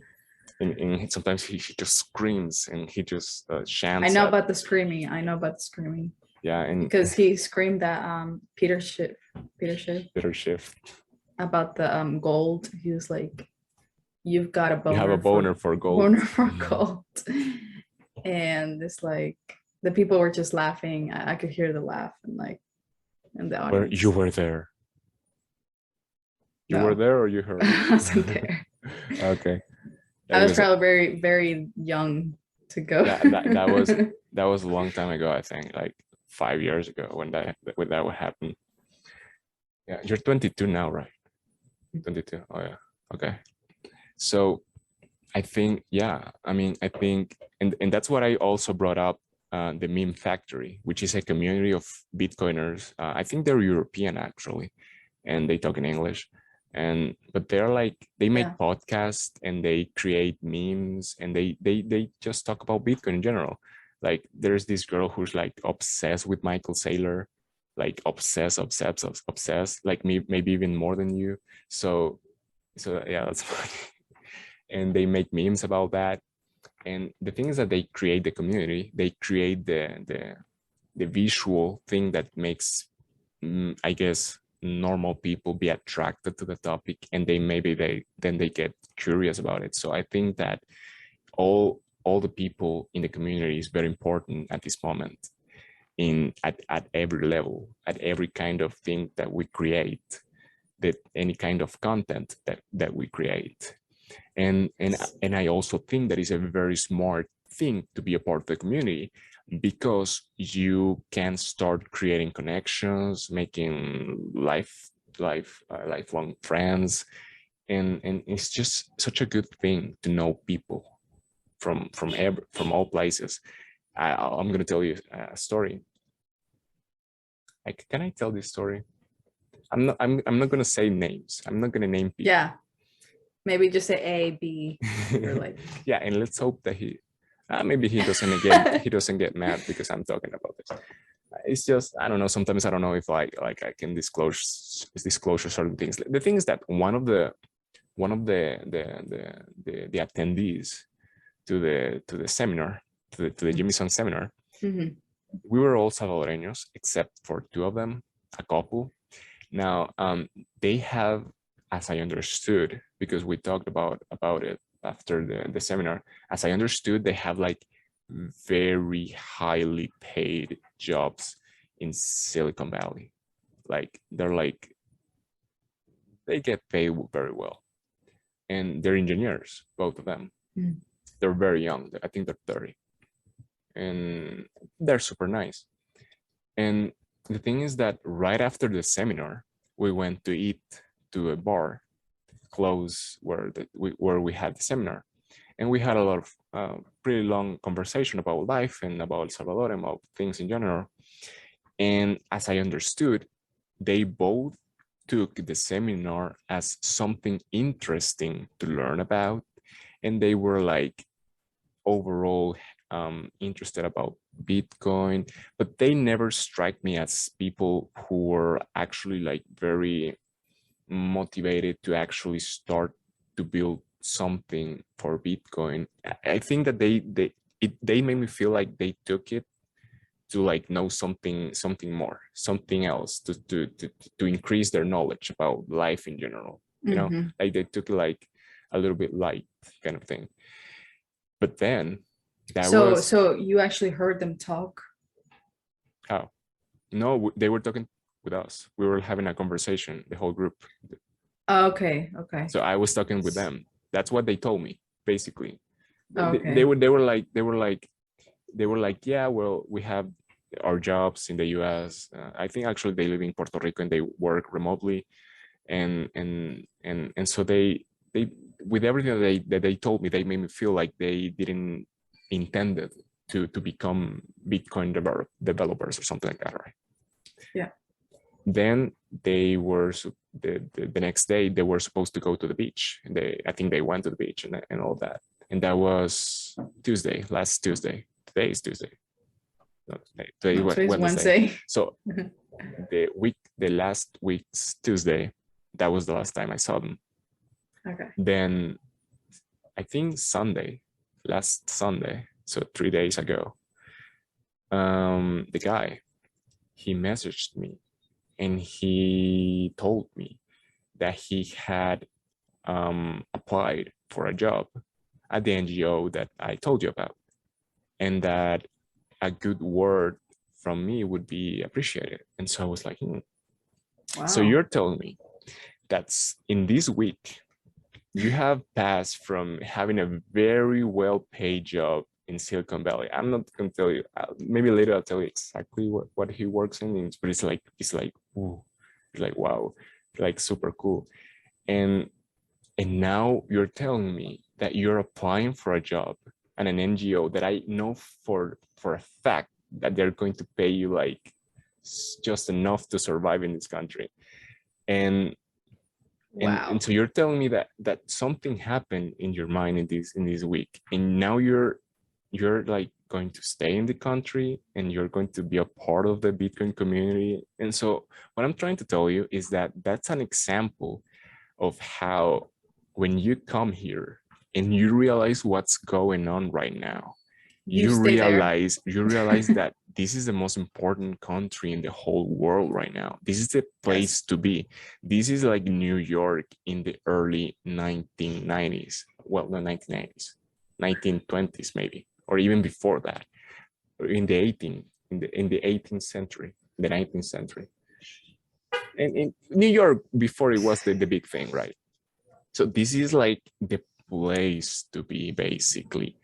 And sometimes he just screams and he just I chants know at, about the screaming. I know about the screaming yeah, and because he screamed at Peter Schiff bitter shift. about the gold. He was like, "You've got a You have a boner for gold. boner for gold," and it's like the people were just laughing. I could hear the laugh and like in the Where audience. you were there. You were No, there or you heard? I wasn't there. Okay. Yeah, I was because probably very, very young to go. that was a long time ago, I think, like 5 years ago when that would happen. Yeah, you're 22 now, right? 22. Oh yeah. Okay. So I think, yeah, I mean, I think, and that's what I also brought up, the Meme Factory, which is a community of Bitcoiners. I think they're European actually, and they talk in English. And but they're like, they make Yeah. podcasts and they create memes, and they just talk about Bitcoin in general. Like there's this girl who's like obsessed with Michael Saylor, like obsessed, like me, maybe even more than you. So yeah, that's funny. And they make memes about that. And the thing is that they create the community, they create the visual thing that makes, I guess, normal people be attracted to the topic, and they get curious about it. So I think that all the people in the community is very important at this moment, at every level, at every kind of thing that we create, that any kind of content that we create. And I also think that is a very smart thing to be a part of the community, because you can start creating connections, making lifelong friends, and it's just such a good thing to know people from all places. I'm going to tell you a story. Like, can I tell this story? I'm not going to say names. I'm not going to name people. Yeah. Maybe just say A, B, or like. Yeah, and let's hope that maybe he doesn't get mad because I'm talking about this. It's just, I don't know. Sometimes I don't know if like I can disclose certain things. The thing is that one of the attendees to the seminar, to the Jimison seminar, Mhm. we were all Salvadoreños except for two of them, a couple. Now, they have, as I understood, because we talked about it after the seminar, as I understood, they have like very highly paid jobs in Silicon Valley. Like they get paid very well, and they're engineers, both of them. Mm. They're very young. I think they're 30, and they're super nice. And the thing is that right after the seminar, we went to eat to a bar close where we had the seminar, and we had a lot of pretty long conversation about life and about El Salvador and about things in general. And as I understood, they both took the seminar as something interesting to learn about, and they were like overall interested about Bitcoin, but they never strike me as people who were actually like very motivated to actually start to build something for Bitcoin. I think that they made me feel like they took it to like know something more, something else, to increase their knowledge about life in general. Mhm. Like they took it like a little bit light kind of thing. But then that was So you actually heard them talk? how. No, they were talking with us. We were having a conversation, the whole group. Okay. Okay. So I was talking with them. That's what they told me, basically. Okay. They were like, yeah, well, we have our jobs in the US. I think actually they live in Puerto Rico and they work remotely. And so they with everything that they told me, they made me feel like they didn't intended to become Bitcoin developers or something like that, right? Yeah. Then they were the next day they were supposed to go to the beach, and I think they went to the beach and all that. And that was Tuesday, last Tuesday. Today is Tuesday. No, today No, today's Wednesday. Wednesday. So the last week's Tuesday, that was the last time I saw them. Okay. Then I think last Sunday, so 3 days ago, the guy, he messaged me and he told me that he had applied for a job at the NGO that I told you about, and that a good word from me would be appreciated. And so I was like, Wow. So you're telling me that's in this week, you have passed from having a very well-paid job in Silicon Valley. I'm not going to tell you. Maybe later I'll tell you exactly what he works in. But it's like ooh, it's like wow, like super cool. And now you're telling me that you're applying for a job at an NGO that I know for a fact that they're going to pay you like just enough to survive in this country. And Wow. and so you're telling me that something happened in your mind in this week, and now you're like going to stay in the country and you're going to be a part of the Bitcoin community. And so what I'm trying to tell you is that that's an example of how when you come here and you realize what's going on right now, you realize that this is the most important country in the whole world right now. This is the place to be. This is like New York in the early 1990s. Well, not 1990s, 1920s maybe, or even before that, or in the 18th century, the 19th century. And in New York before it was the big thing, right? So this is like the place to be, basically.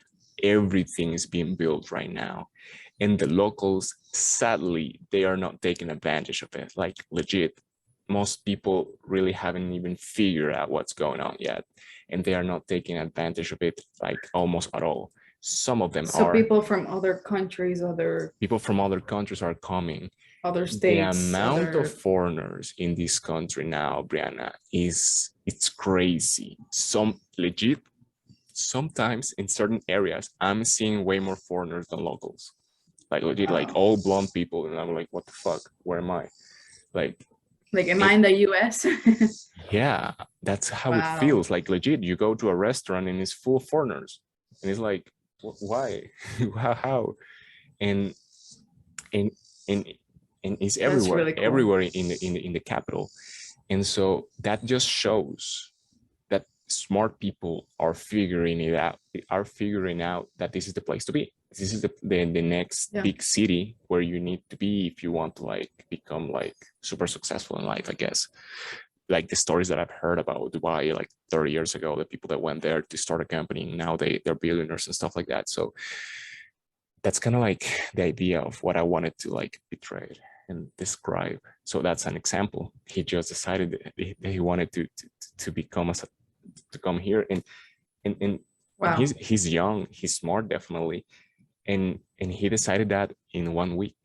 Everything is being built right now. And the locals, sadly, they are not taking advantage of it. Like legit, most people really haven't even figured out what's going on yet. And they are not taking advantage of it like almost at all. Some of them are. So people from other countries, are coming. Other states. The amount of foreigners in this country now, Brianna, it's crazy. Sometimes in certain areas, I'm seeing way more foreigners than locals. Like legit, like all blonde people, and I'm like, what the fuck? Where am I? Like am I in the US? Yeah, that's how it feels. Like legit, you go to a restaurant and it's full of foreigners, and it's like, why? How? And and and it's everywhere, really cool. Everywhere in the capital. And so that just shows that smart people are figuring out that this is the place to be. This is the next big city where you need to be if you want to like become like super successful in life, I guess. Like the stories that I've heard about Dubai like 30 years ago, the people that went there to start a company, now they're billionaires and stuff like that. So that's kind of like the idea of what I wanted to like portray and describe. So that's an example. He just decided that he wanted to become to come here, and wow. And he's young, he's smart, definitely, and he decided that in 1 week.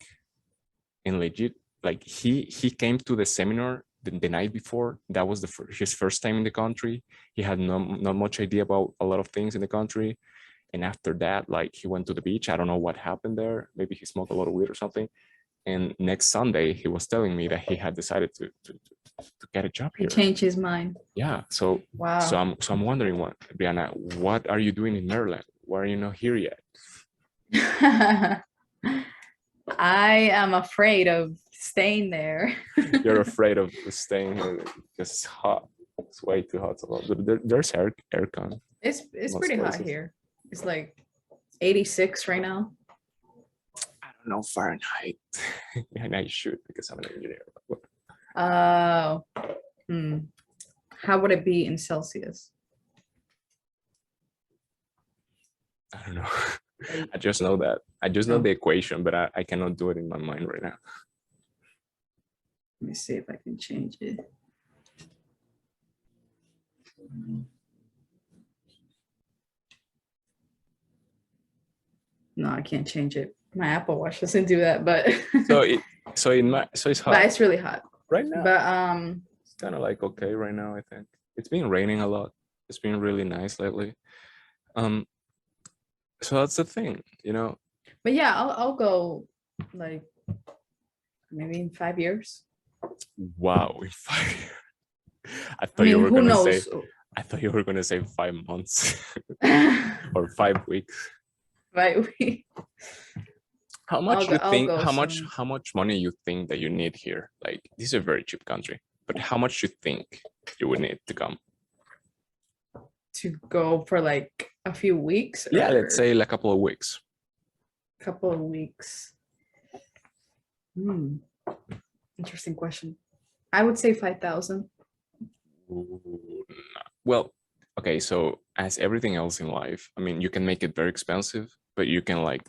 And legit, like he came to the seminar the night before. That was his first time in the country. He had not much idea about a lot of things in the country. And after that, like he went to the beach. I don't know what happened there. Maybe he smoked a lot of weed or something. And next Sunday, he was telling me that he had decided to get a job here. He changed his mind. Yeah. So wow. So I'm wondering, Brianna, what are you doing in Maryland? Why are you not here yet? I am afraid of staying there. You're afraid of staying here because it's hot. It's way too hot. There's aircon. It's pretty hot here. It's like 86 right now. I don't know Fahrenheit. And I should because I'm an engineer. Oh. how would it be in Celsius? I don't know. Like, I just know that. I just know no. the equation, but I cannot do it in my mind right now. Let me see if I can change it. No, I can't change it. My Apple Watch doesn't do that, but So it's hot. but it's really hot right now. But It's kind of like okay right now. I think it's been raining a lot. It's been really nice lately. So that's the thing, you know. but yeah, I'll go like maybe in 5 years. Wow, in 5 years. I I thought you mean, were who gonna say. knows? I thought you were gonna say 5 months or 5 weeks. Right. How much you I'll think? go soon. How much money you think that you need here? Like this is a very cheap country, but how much you think you would need to come? To go for like a few weeks Yeah, or let's say like a couple of weeks. a couple of weeks. Interesting question. I would say 5,000. Well, okay, so as everything else in life, I mean, you can make it very expensive, but you can like,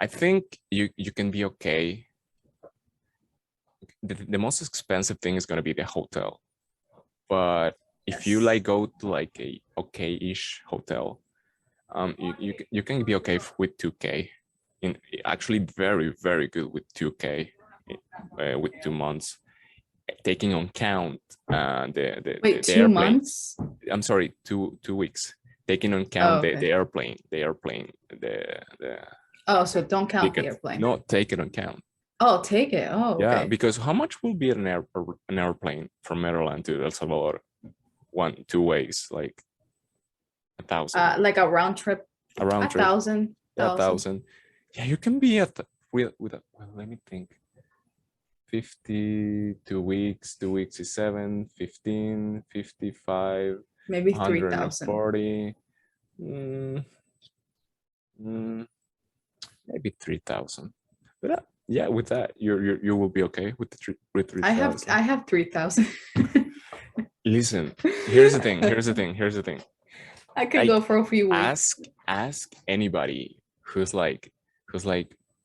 I think you can be okay. The most expensive thing is going to be the hotel, but if you like go to like a okay-ish hotel, you can be okay with 2K. In actually very good with 2K with 2 months, taking on count Wait, the 2 airplane. months? I'm sorry, 2 weeks. Taking on Oh, count okay. the airplane, the Oh, so don't count the ticket. airplane. No, take it on count. Oh, take it. Oh, Yeah, okay. because how much will be an airplane from Maryland to El Salvador? 2 ways, like 1,000. Like a round trip. A round trip. 1,000. Yeah, 1,000. Yeah, you can be at with well, let me think. 52 weeks, 2 weeks is 7, 15, 55, Maybe 3,000. 140. Maybe 3,000. But yeah, with that, you will be okay with with 3,000. I have 3,000. Listen, here's the thing. Here's the thing. Here's the thing. I could Like, go for a few weeks. ask anybody who's like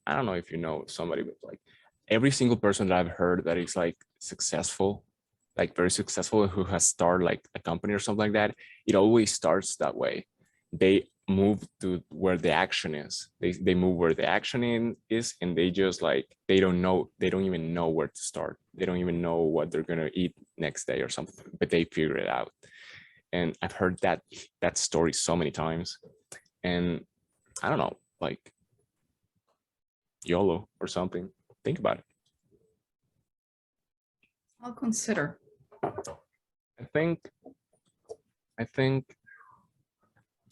I don't know if you know somebody, but like every single person that I've heard that is like successful, like very successful, who has started like a company or something like that, it always starts that way. They move to where the action is. They move where the action is, and they just like they don't even know where to start. They don't even know what they're gonna eat next day or something, but they figure it out. And I've heard that story so many times, and I don't know, like YOLO or something. Think about it. I'll consider. I think,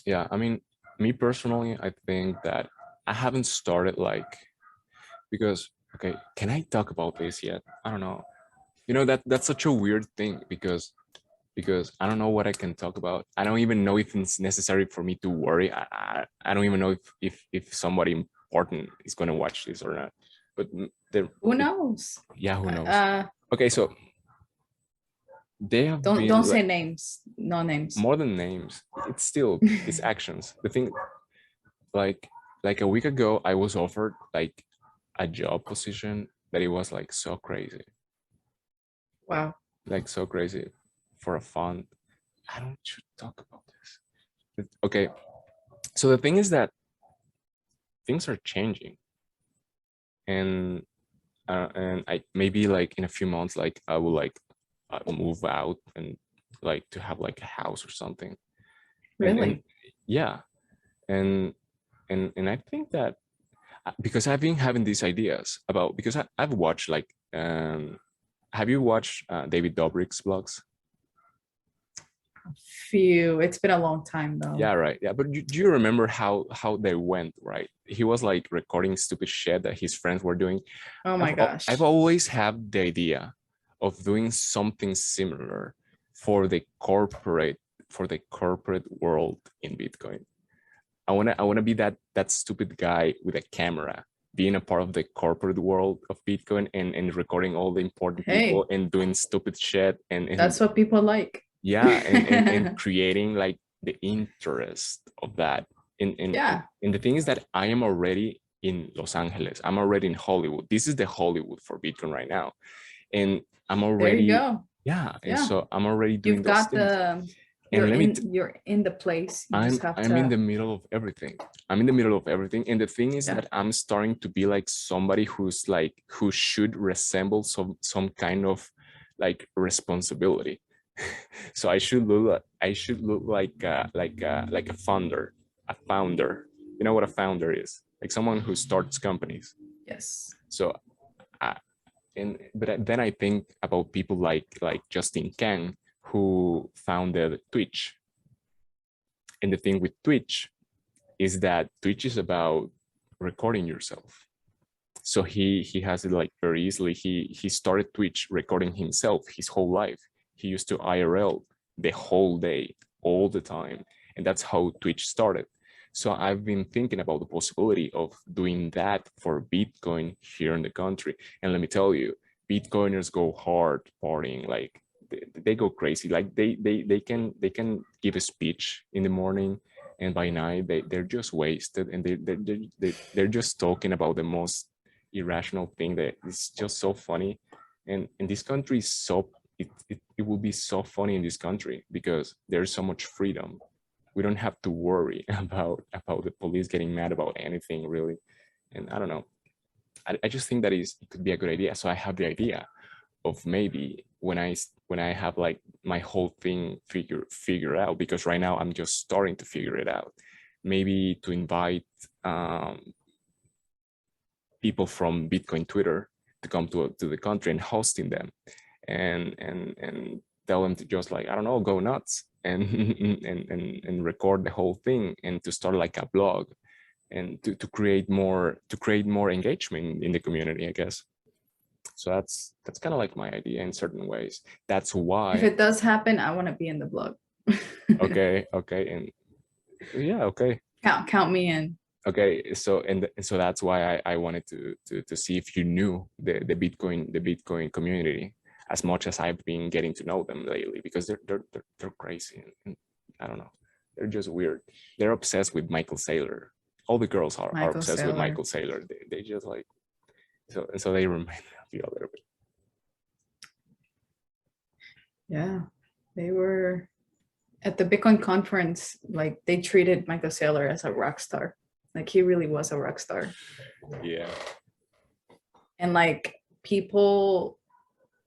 yeah, I mean, me personally, I think that I haven't started like, because, okay, can I talk about this yet? I don't know. You know, that's such a weird thing because I don't know what I can talk about. I don't even know if it's necessary for me to worry. I don't even know if somebody important is going to watch this or not. But Who knows? Yeah, who knows? Okay, so they have don't say names. No names. More than names, it's still it's actions. The thing, like a week ago, I was offered like a job position that it was like so crazy. Wow. Like so crazy for a fund. I don't should talk about this. Okay, so the thing is that things are changing, and I maybe like in a few months, like I will like move out and like to have like a house or something. Really? And yeah, and I think that because I've been having these ideas about because I've watched like have you watched David Dobrik's vlogs? Few. It's been a long time though. Yeah, right. Yeah, but do you remember how they went? Right, he was like recording stupid shit that his friends were doing. Oh my gosh. I've always had the idea of doing something similar for the corporate world in Bitcoin. I wanna be that stupid guy with a camera, being a part of the corporate world of Bitcoin and recording all the important people and doing stupid shit and that's what people like. yeah, and creating like the interest of that. Yeah, And the thing is that I am already in Los Angeles. I'm already in Hollywood. This is the Hollywood for Bitcoin right now. And I'm there you already, go. yeah. And Yeah, so I'm already doing you've those got things. the And you're in the place. You just have I'm in to. the middle of everything. I'm in the middle of everything. And the thing is Yeah, that I'm starting to be like somebody who's like, who should resemble some kind of like responsibility. So I should look like a founder, a founder. You know what a founder is? Like someone who starts companies. yes. So I, but then I think about people like Justin Kang, who founded Twitch. And the thing with Twitch is that Twitch is about recording yourself. So he has it like very easily. He started Twitch recording himself his whole life. He used to IRL the whole day, all the time, and that's how Twitch started. So I've been thinking about the possibility of doing that for Bitcoin here in the country. And let me tell you, Bitcoiners go hard partying, like they go crazy. Like they can give a speech in the morning, and by night they're just wasted, and they're just talking about the most irrational thing that is just so funny. And in this country is so it will be so funny in this country because there's so much freedom. We don't have to worry about the police getting mad about anything really. And I don't know, I just think that it could be a good idea. So I have the idea of maybe when I have like my whole thing figure out, because right now I'm just starting to figure it out, maybe to invite um, people from Bitcoin Twitter to come to the country and hosting them, and tell them to just like, I don't know, go nuts and and record the whole thing, and to start like a blog, and to create more engagement in the community, I guess. So that's kind of like my idea in certain ways. That's If why. it does happen, I want to be in the blog. Okay, okay, and yeah, okay. Count me in. Okay, so and so that's why I wanted to see if you knew the Bitcoin community as much as I've been getting to know them lately, because they're crazy, and I don't know, they're just weird. They're obsessed with Michael Saylor. All the girls are Michael obsessed with Saylor. Michael Saylor. They just like, so, and so they remind me of you a little bit. Yeah, they were at the Bitcoin conference. Like they treated Michael Saylor as a rock star. Like he really was a rock star. Yeah. And like people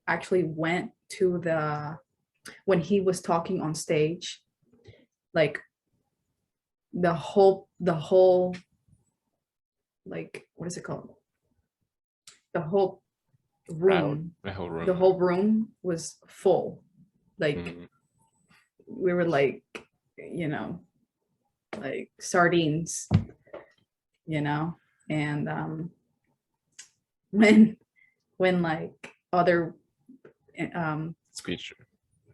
actually went to the when he was talking on stage, like the whole like what is it called, the whole Crowd, room, the whole the room. whole room was full. Like Mm. we were like, you know, like sardines, you know. And when when like um Speech.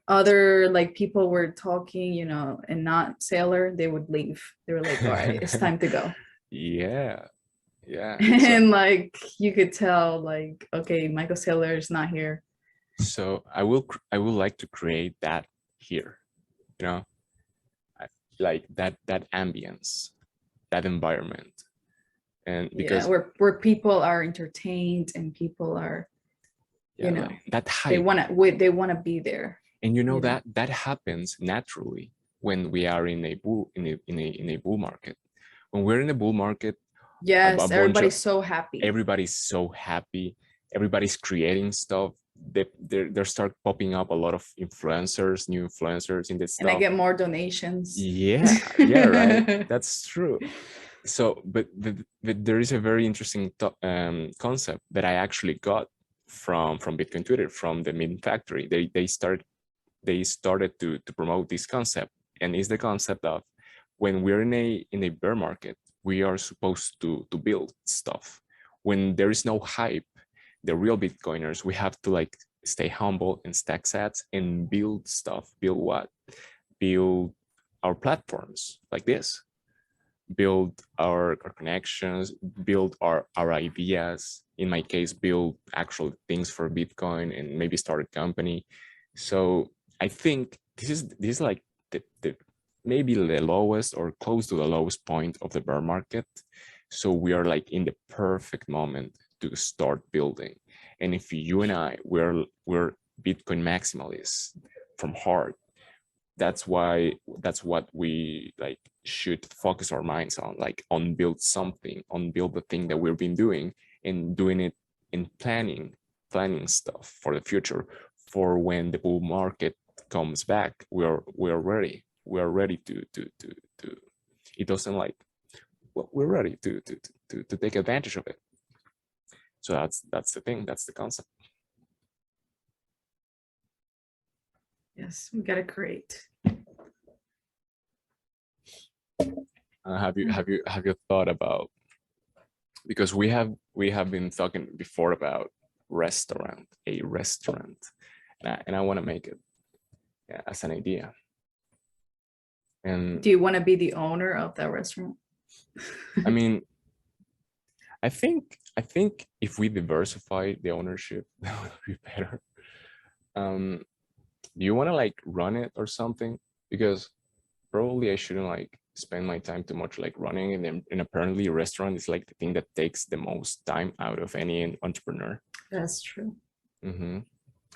other like people were talking, you know, and not Sailor, they would leave. They were like, all right, it's time to go. Yeah, yeah. So And like you could tell, like, okay, Michael Saylor is not here. so I will like to create that here, you know, like that ambience, that environment, and Yeah, because where people are entertained and people are, you yeah, know, like that hype. they want to be there, And you know you know. that that happens naturally when we are in a bull in a bull market. When we're in a bull market, a Yes, bunch of everybody's so happy. everybody's so happy, everybody's creating stuff. There start popping up a lot of influencers, new influencers in this And I stuff. get more donations. Yeah, yeah, right, that's true. So but there is a very interesting concept that I actually got from Bitcoin Twitter, from the meme factory. They started to promote this concept, and it's the concept of when we're in a bear market, we are supposed to build stuff. When there is no hype, the real Bitcoiners, we have to like stay humble and stack sats and build stuff. Build what? Build our platforms like this. Build our connections, build our ideas. In my case, build actual things for Bitcoin and maybe start a company. So I think this is like the maybe the lowest or close to the lowest point of the bear market. So we are like in the perfect moment to start building. And if you and I we're Bitcoin maximalists from heart, that's what we like should focus our minds on, like on build something, on build the thing that we've been doing, and doing it in planning stuff for the future, for when the bull market comes back. We're ready. We are ready to it doesn't like, well, we're ready to take advantage of it. So that's the thing, that's the concept. Yes, we gotta create. Have you thought about, because we have been talking before about a restaurant, and I want to make it, yeah, as an idea. And Do you want to be the owner of that restaurant? I mean, I think if we diversify the ownership, that would be better. Do you want to like run it or something? Because probably I shouldn't like spend my time too much like running, and apparently a restaurant is like the thing that takes the most time out of any entrepreneur. That's true.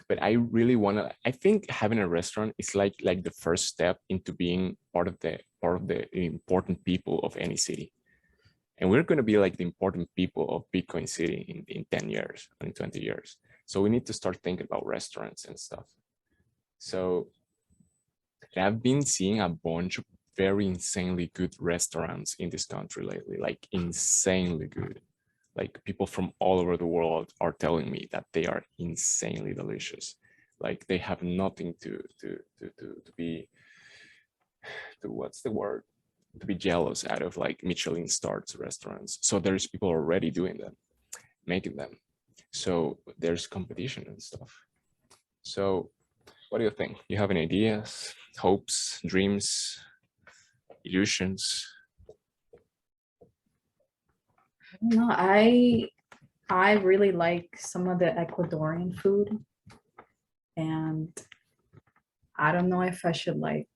But I really want to, I think having a restaurant is like the first step into being part of the important people of any city. And we're going to be like the important people of Bitcoin City in 10 years, in 20 years. So we need to start thinking about restaurants and stuff. So I've been seeing a bunch of very insanely good restaurants in this country lately, like insanely good. Like people from all over the world are telling me that they are insanely delicious. Like they have nothing to be, what's the word? To be jealous out of like Michelin stars restaurants. So there's people already doing them, making them. So there's competition and stuff. So what do you think? You have any ideas, hopes, dreams, illusions? No, I really like some of the Ecuadorian food, and I don't know if I should like,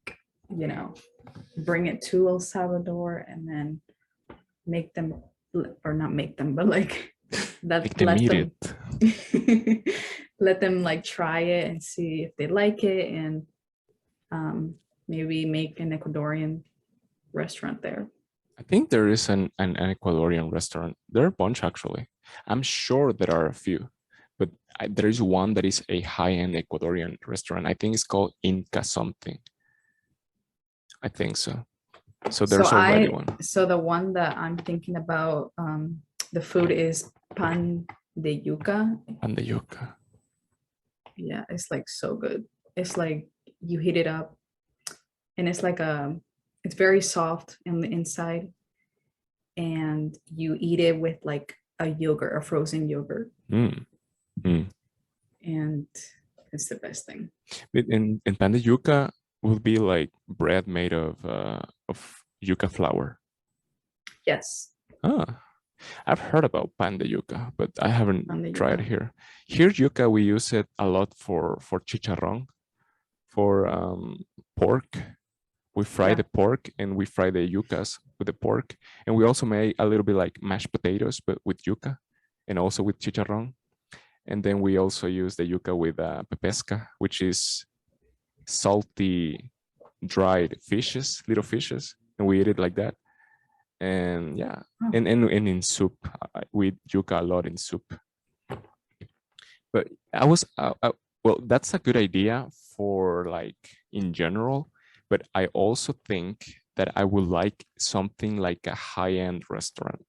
bring it to El Salvador and then make them, or not make them, but like Make them eat it. let them like try it and see if they like it, and maybe make an Ecuadorian restaurant there. I think there is an Ecuadorian restaurant. There are a bunch actually. I'm sure there are a few, but there is one that is a high-end Ecuadorian restaurant. I think it's called Inca something. I think so. So there's already one. So the one that I'm thinking about, the food is pan de yuca. Pan de yuca. Yeah, it's like so good. It's like you heat it up, and it's like it's very soft on the inside, and you eat it with like a yogurt, a frozen yogurt. Mm. Mm. And it's the best thing. And pan de yuca will be like bread made of yuca flour. Yes. Ah, I've heard about pan de yuca, but I haven't tried it here. Here, yuca, we use it a lot for chicharrón, for pork. We fry the pork, and we fry the yucas with the pork. And we also make a little bit like mashed potatoes, but with yuca and also with chicharrón. And then we also use the yuca with pepesca, which is salty, dried fishes, little fishes. And we eat it like that. And yeah, and in soup, we eat yuca a lot in soup. But well, that's a good idea for like in general. But I also think that I would like something like a high-end restaurant.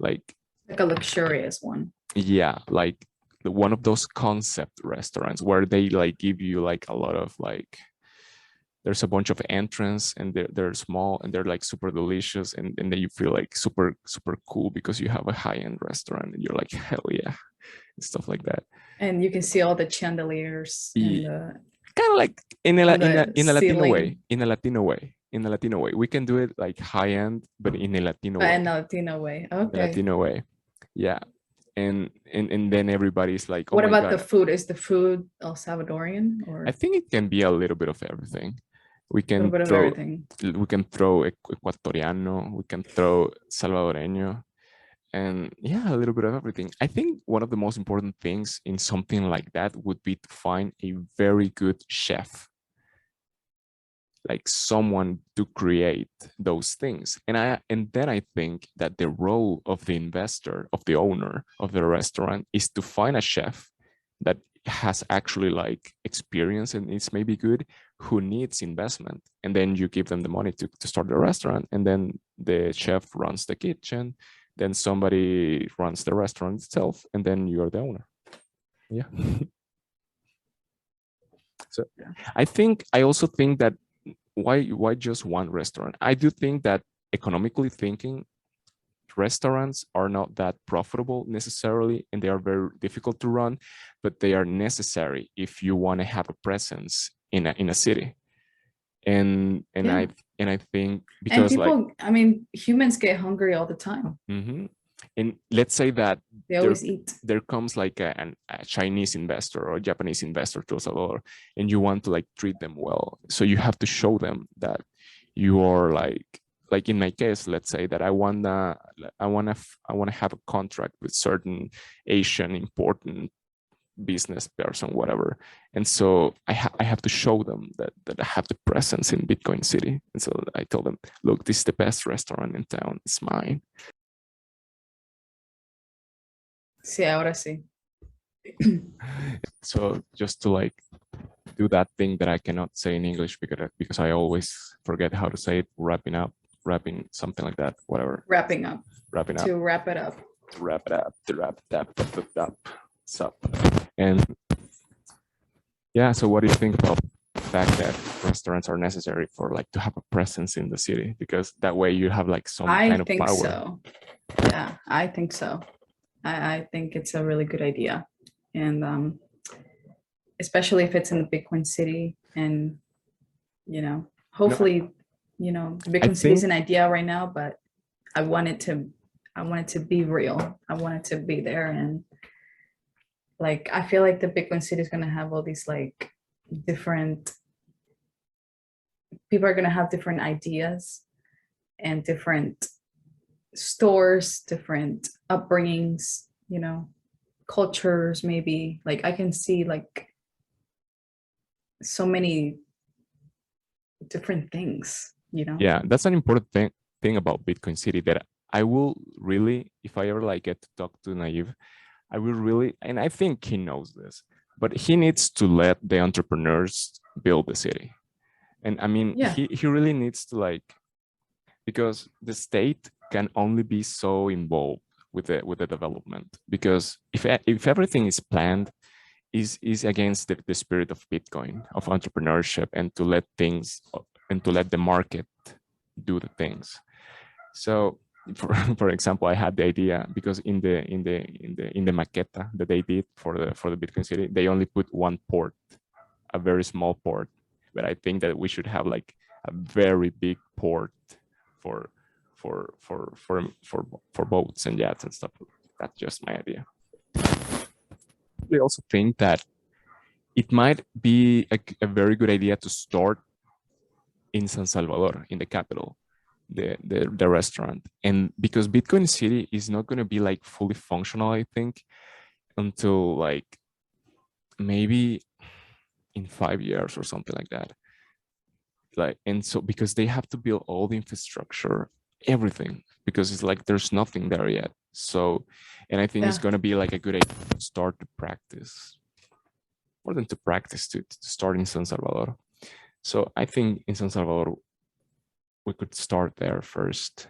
Like a luxurious one. Yeah, like one of those concept restaurants where they like give you like a lot of like, there's a bunch of entrance, and they're small, and they're like super delicious, and then you feel like super cool because you have a high-end restaurant, and you're like, hell yeah, and stuff like that. And you can see all the chandeliers. Yeah. Kind of like in a Latino way. In a Latino way. We can do it like high end, but in a Latino way. In a Latino way. Okay. In a Latino way. Yeah. and then everybody's like, oh What my about the God. food? Is the food El Salvadorian or I think it can be a little bit of everything. We a little can bit of throw everything? ecuatoriano, we can throw salvadoreño, and yeah, a little bit of everything. I think one of the most important things in something like that would be to find a very good chef, like someone to create those things. And then I think that the role of the investor, of the owner of the restaurant, is to find a chef that has actually like experience and is maybe good, who needs investment, and then you give them the money to start the restaurant, and then the chef runs the kitchen, then somebody runs the restaurant itself, and then you're the owner. Yeah. So I also think that why just one restaurant? I do think that economically thinking, restaurants are not that profitable necessarily, and they are very difficult to run, but they are necessary if you want to have a presence in a city. And Yeah. I think And because like, people, I mean, humans get hungry all the time. and let's say that They there always eat. there comes like a Chinese investor or a Japanese investor to El Salvador, and you want to like treat them well. So you have to show them that you are like in my case, let's say that I wanna have a contract with certain Asian important business person, whatever. And so I have to show them that I have the presence in Bitcoin City. And so I told them, look, this is the best restaurant in town. It's mine. Sí, ahora sí. So just to like do that thing that I cannot say in English because I always forget how to say it, wrapping something like that, whatever. Wrapping up. Wrapping up. To wrap it up. To wrap it up. To wrap it up. Sup. And yeah, so what do you think about the fact that restaurants are necessary for like to have a presence in the city? Because that way you have like some I kind of think power. so. Yeah, I think so. I think it's a really good idea. And especially if it's in the Bitcoin city, and hopefully, the Bitcoin city is an idea right now, but I want it to be real. I want it to be there. And like, I feel like the Bitcoin city is going to have all these like different people are going to have different ideas and different stores, different upbringings, cultures, maybe. Like, I can see like so many different things. Yeah, that's an important thing about Bitcoin City, that I will really, if I ever like get to talk to Naive, I will really, and I think he knows this, but he needs to let the entrepreneurs build the city. And I mean, Yeah. he really needs to like, because the state can only be so involved with the development, because if everything is planned, is against the spirit of Bitcoin, of entrepreneurship, and to let the market do the things. So for example, I had the idea because in the maqueta that they did for the Bitcoin City, they only put one port, a very small port. But I think that we should have like a very big port for for boats and yachts and stuff. That's just my idea. I also think that it might be a very good idea to start in San Salvador, in the capital, the restaurant. And because Bitcoin City is not going to be like fully functional, I think, until like maybe in 5 years or something like that. Like, and so because they have to build all the infrastructure, everything, because it's like there's nothing there yet. So, and I think it's going to be like a good idea to start to practice, more than to practice, to start in San Salvador. So I think in San Salvador we could start there first.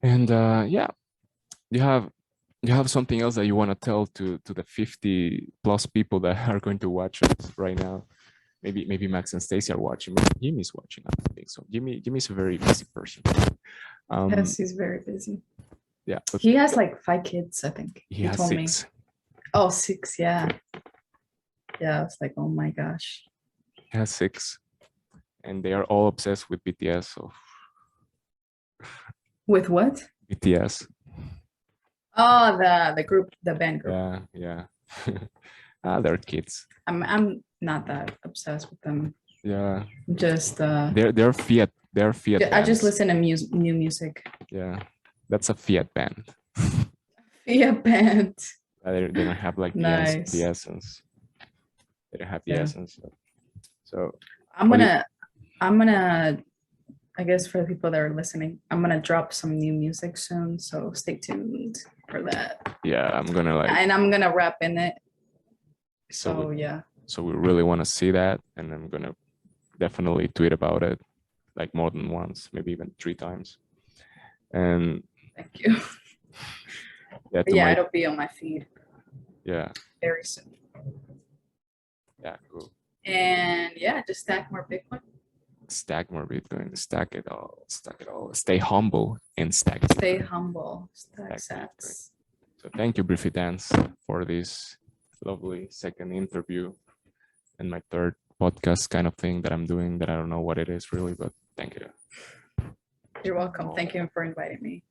And yeah, you have something else that you want to tell to the 50 plus people that are going to watch us right now? Maybe Max and Stacy are watching. Maybe Jimmy's watching. I don't think so. Jimmy's a very busy person. Yes, he's very busy. Yeah, he has like 5 kids, I think. He has told 6. me. Oh, 6, yeah. Yeah, it's like, oh my gosh. He has 6, and they are all obsessed with BTS. So with what? BTS. Oh, the group, the band group. Yeah. They're kids. I'm not that obsessed with them. Yeah. Just They're Fiat I just bands. listen to new music. Yeah. That's a Fiat band. Yeah, band. They don't have like Nice. the essence. They don't have the Yeah. essence. So I'm what do you- gonna I guess for the people that are listening, I'm gonna drop some new music soon, so stay tuned for that. yeah, I'm gonna like And I'm gonna rap in it. So So yeah. so we really want to see that, and I'm gonna definitely tweet about it like more than once, maybe even 3 times. And Thank you. yeah, But yeah, it'll be on my feed yeah, very soon. yeah, cool. And yeah, just stack more Bitcoin. Stack more Bitcoin, stack it all, Stay humble and stack Stay Bitcoin. humble. Stack Stack sats. So thank you, BriFitDance, for this lovely second interview and my third podcast kind of thing that I'm doing that I don't know what it is really, but thank you. You're welcome. Thank you for inviting me.